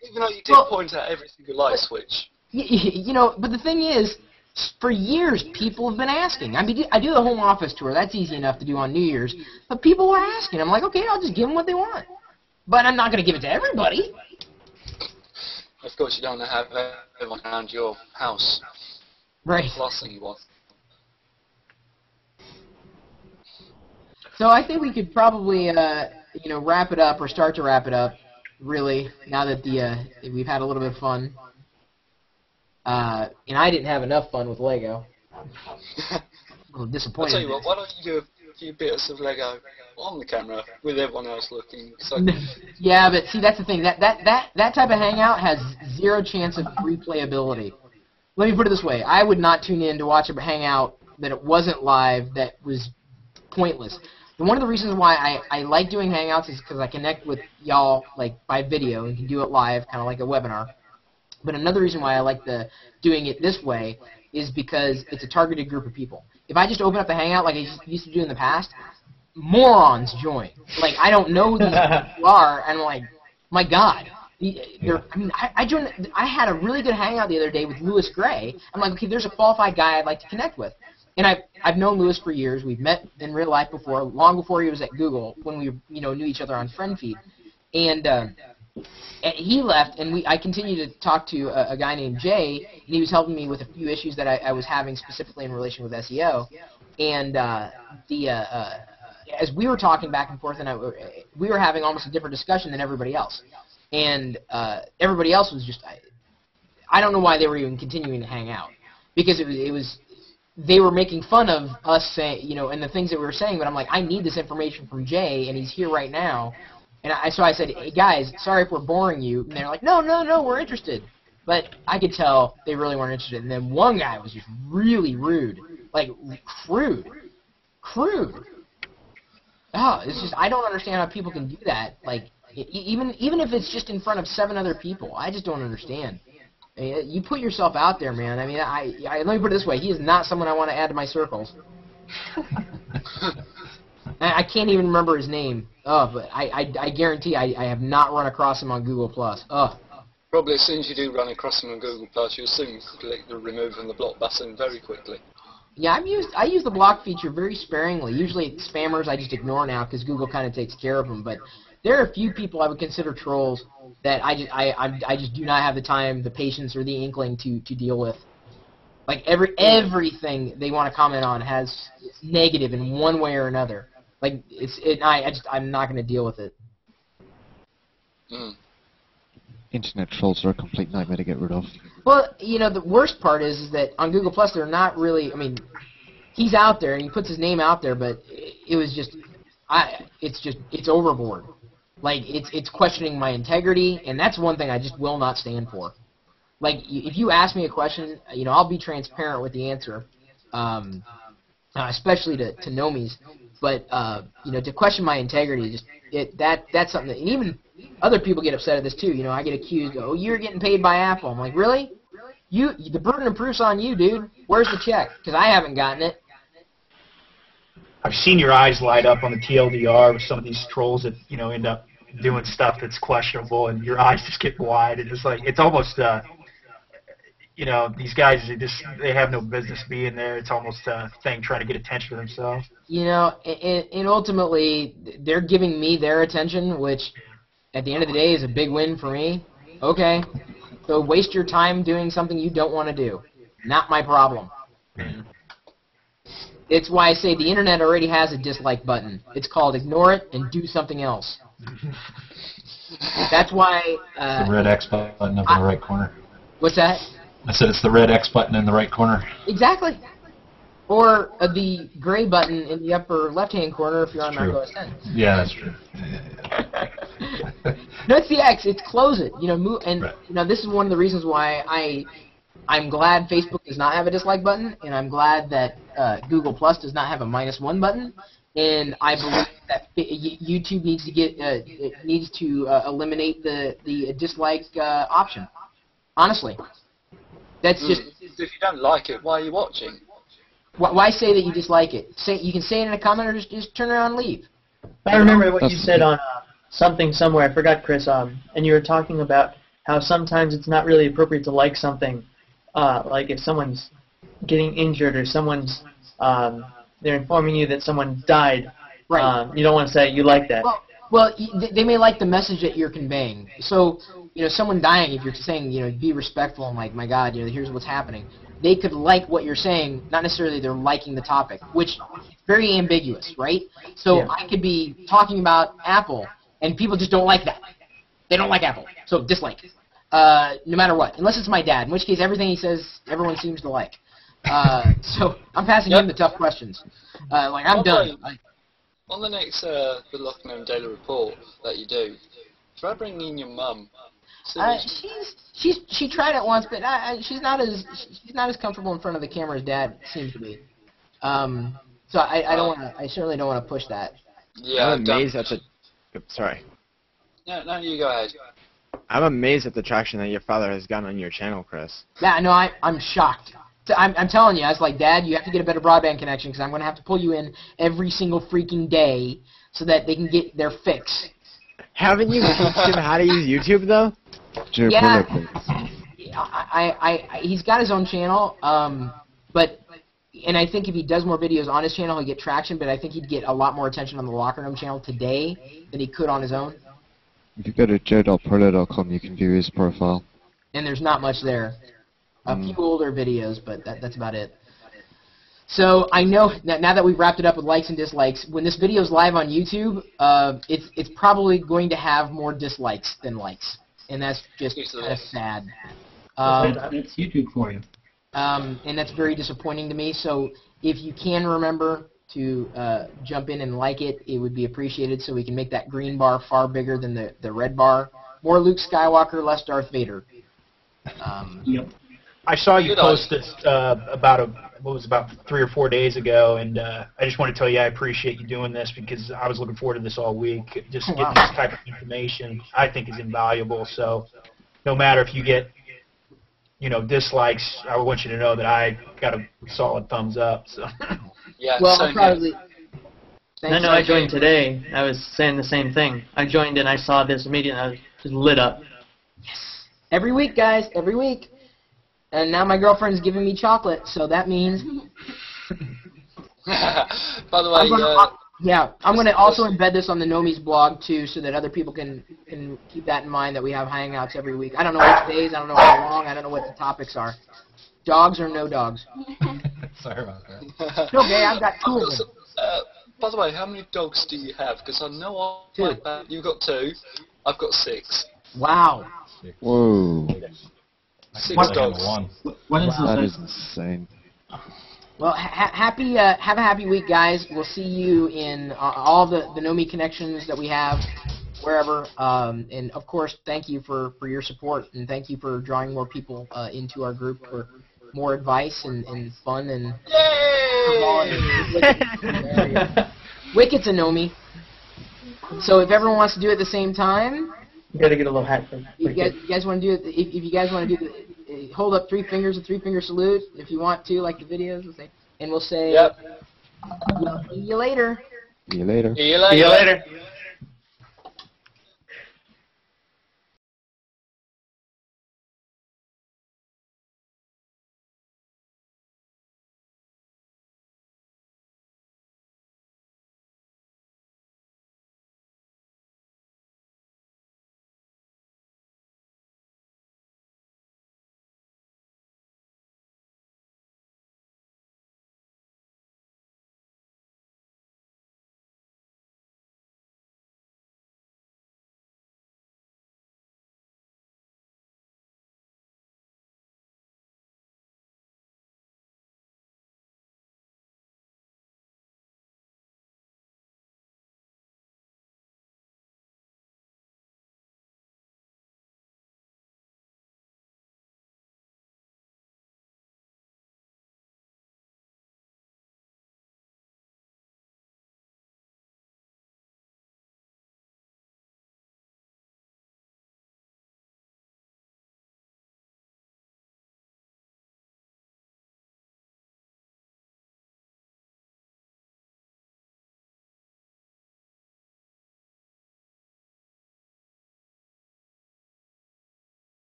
even though you did point out every single light switch. But the thing is, for years people have been asking. I mean, I do the home office tour. That's easy enough to do on New Year's. But people were asking. I'm like, okay, I'll just give them what they want. But I'm not going to give it to everybody. Of course, you don't have everyone around your house. Right. Last thing you want. So I think we could probably, wrap it up or start to wrap it up. Really, now that we've had a little bit of fun. And I didn't have enough fun with Lego. A little disappointed. I'll tell you what, why don't you do a few bits of Lego on the camera with everyone else looking? So yeah, but see, that's the thing. That type of hangout has zero chance of replayability. Let me put it this way. I would not tune in to watch a hangout that it wasn't live that was pointless. And one of the reasons why I like doing Hangouts is because I connect with y'all by video and can do it live, kind of like a webinar. But another reason why I like doing it this way is because it's a targeted group of people. If I just open up the Hangout like I used to do in the past, morons join. I don't know who these people are, and I'm like, my God. I joined. I had a really good Hangout the other day with Lewis Gray. I'm like, okay, there's a qualified guy I'd like to connect with. And I've known Lewis for years. We've met in real life before, long before he was at Google, when we knew each other on FriendFeed. And he left, and I continued to talk to a guy named Jay, and he was helping me with a few issues that I was having specifically in relation with SEO. And as we were talking back and forth, and we were having almost a different discussion than everybody else. And everybody else was just, I don't know why they were even continuing to hang out, because it was they were making fun of us saying, and the things that we were saying, but I'm like, I need this information from Jay, and he's here right now. And so I said, hey, guys, sorry if we're boring you. And they're like, no, we're interested. But I could tell they really weren't interested. And then one guy was just really rude, like crude. Oh, it's just I don't understand how people can do that. Like even if it's just in front of 7 other people, I just don't understand. I mean, you put yourself out there, man. I mean, let me put it this way: he is not someone I want to add to my circles. I can't even remember his name. Oh, but I guarantee I have not run across him on Google+. Oh. Probably as soon as you do run across him on Google+, you'll soon click the remove and the block button very quickly. Yeah, I use the block feature very sparingly. Usually spammers I just ignore now because Google kind of takes care of them. But there are a few people I would consider trolls that I just do not have the time, the patience, or the inkling to deal with. Like everything they want to comment on has negative in one way or another. Like I'm not going to deal with it. Internet trolls are a complete nightmare to get rid of. Well, you know, the worst part is that on Google+, they're not really, I mean, he's out there and he puts his name out there, but it was just, it's overboard. Like, it's questioning my integrity, and that's one thing I just will not stand for. Like, if you ask me a question, you know, I'll be transparent with the answer, especially to Gnomies, but, you know, to question my integrity, that's something that, and even other people get upset at this too. You know, I get accused, oh, you're getting paid by Apple. I'm like, really? The burden of proof's on you, dude. Where's the check? Because I haven't gotten it. I've seen your eyes light up on the TLDR with some of these trolls that, you know, end up doing stuff that's questionable, and your eyes just get wide. And it's like, it's almost, you know, these guys, they have no business being there. It's almost a thing trying to get attention to themselves. You know, and ultimately, they're giving me their attention, which at the end of the day is a big win for me. Okay, so waste your time doing something you don't want to do. Not my problem. It's why I say the internet already has a dislike button. It's called ignore it and do something else. That's why... the red X button up in the right corner. What's that? I said it's the red X button in the right corner. Exactly. Or the gray button in the upper left-hand corner if you're on MacOS 10. Yeah, that's true. No, it's the X. It's close it. You know, and right. You know, this is one of the reasons why I'm glad Facebook does not have a dislike button, and I'm glad that Google Plus does not have a -1 button. And I believe that YouTube needs to eliminate the dislike option. Honestly, that's just. If you don't like it, why are you watching? Why say that you dislike it? You can say it in a comment, or just turn around and leave. I remember what you said on something somewhere. I forgot, Chris. And you were talking about how sometimes it's not really appropriate to like something, like if someone's getting injured or someone's they're informing you that someone died. Right. You don't want to say you like that. Well, they may like the message that you're conveying. So, you know, someone dying, if you're saying, you know, be respectful and like, my God, you know, here's what's happening. They could like what you're saying, not necessarily they're liking the topic, which is very ambiguous, right? So yeah. I could be talking about Apple, and people just don't like that. They don't like Apple, so dislike. No matter what, unless it's my dad, in which case everything he says, everyone seems to like. So I'm passing him the tough questions. Like, I'm done. On the next The Lock and Home Daily Report that you do, try bringing in your mum. She tried it once, but she's not as comfortable in front of the camera as Dad seems to be. So I certainly don't want to push that. Yeah, I'm amazed at the. Sorry. No, you go ahead. I'm amazed at the traction that your father has gotten on your channel, Chris. Yeah, no, I'm shocked. I'm telling you, I was like, Dad, you have to get a better broadband connection because I'm going to have to pull you in every single freaking day so that they can get their fix. Haven't you teach him how to use YouTube, though? Yeah, he's got his own channel, and I think if he does more videos on his channel, he'll get traction, but I think he'd get a lot more attention on the Locker Room channel today than he could on his own. If you go to joe.prolo.com, you can view his profile. And there's not much there. A few older videos, but that's about it. So I know now that we've wrapped it up with likes and dislikes, when this video is live on YouTube, it's probably going to have more dislikes than likes, and that's just kind of sad. That's YouTube for you. And that's very disappointing to me. So if you can remember to jump in and like it, it would be appreciated, so we can make that green bar far bigger than the red bar. More Luke Skywalker, less Darth Vader. Yep. I saw you post this about 3 or 4 days ago, and I just want to tell you I appreciate you doing this because I was looking forward to this all week. Just getting this type of information I think is invaluable. So no matter if you get dislikes, I want you to know that I got a solid thumbs up. So. Yeah. Well, I'll probably. I know I joined today. I was saying the same thing. I joined and I saw this immediately. I was just lit up. Yes. Every week, guys. Every week. And now my girlfriend's giving me chocolate, so that means... By the way, I'm going to also embed this on the Gnomies blog, too, so that other people can keep that in mind, that we have hangouts every week. I don't know which days, I don't know how long, I don't know what the topics are. Dogs or no dogs? Sorry about that. It's okay, I've got 2 of them. By the way, how many dogs do you have? Because I know you've got 2, I've got 6. Wow. Whoa. 6 dogs. That is insane. Well, have a happy week, guys. We'll see you in all the Gnomie connections that we have, wherever. And, of course, thank you for your support, and thank you for drawing more people into our group for more advice and fun. And Wicket's a Gnomie. So if everyone wants to do it at the same time... You gotta get a little hat thing. You guys want to do it? If you guys want to do hold up 3 fingers, a 3-finger salute, if you want to, like the videos, and we'll say, yep. See you later. See you later. See you later. See you later.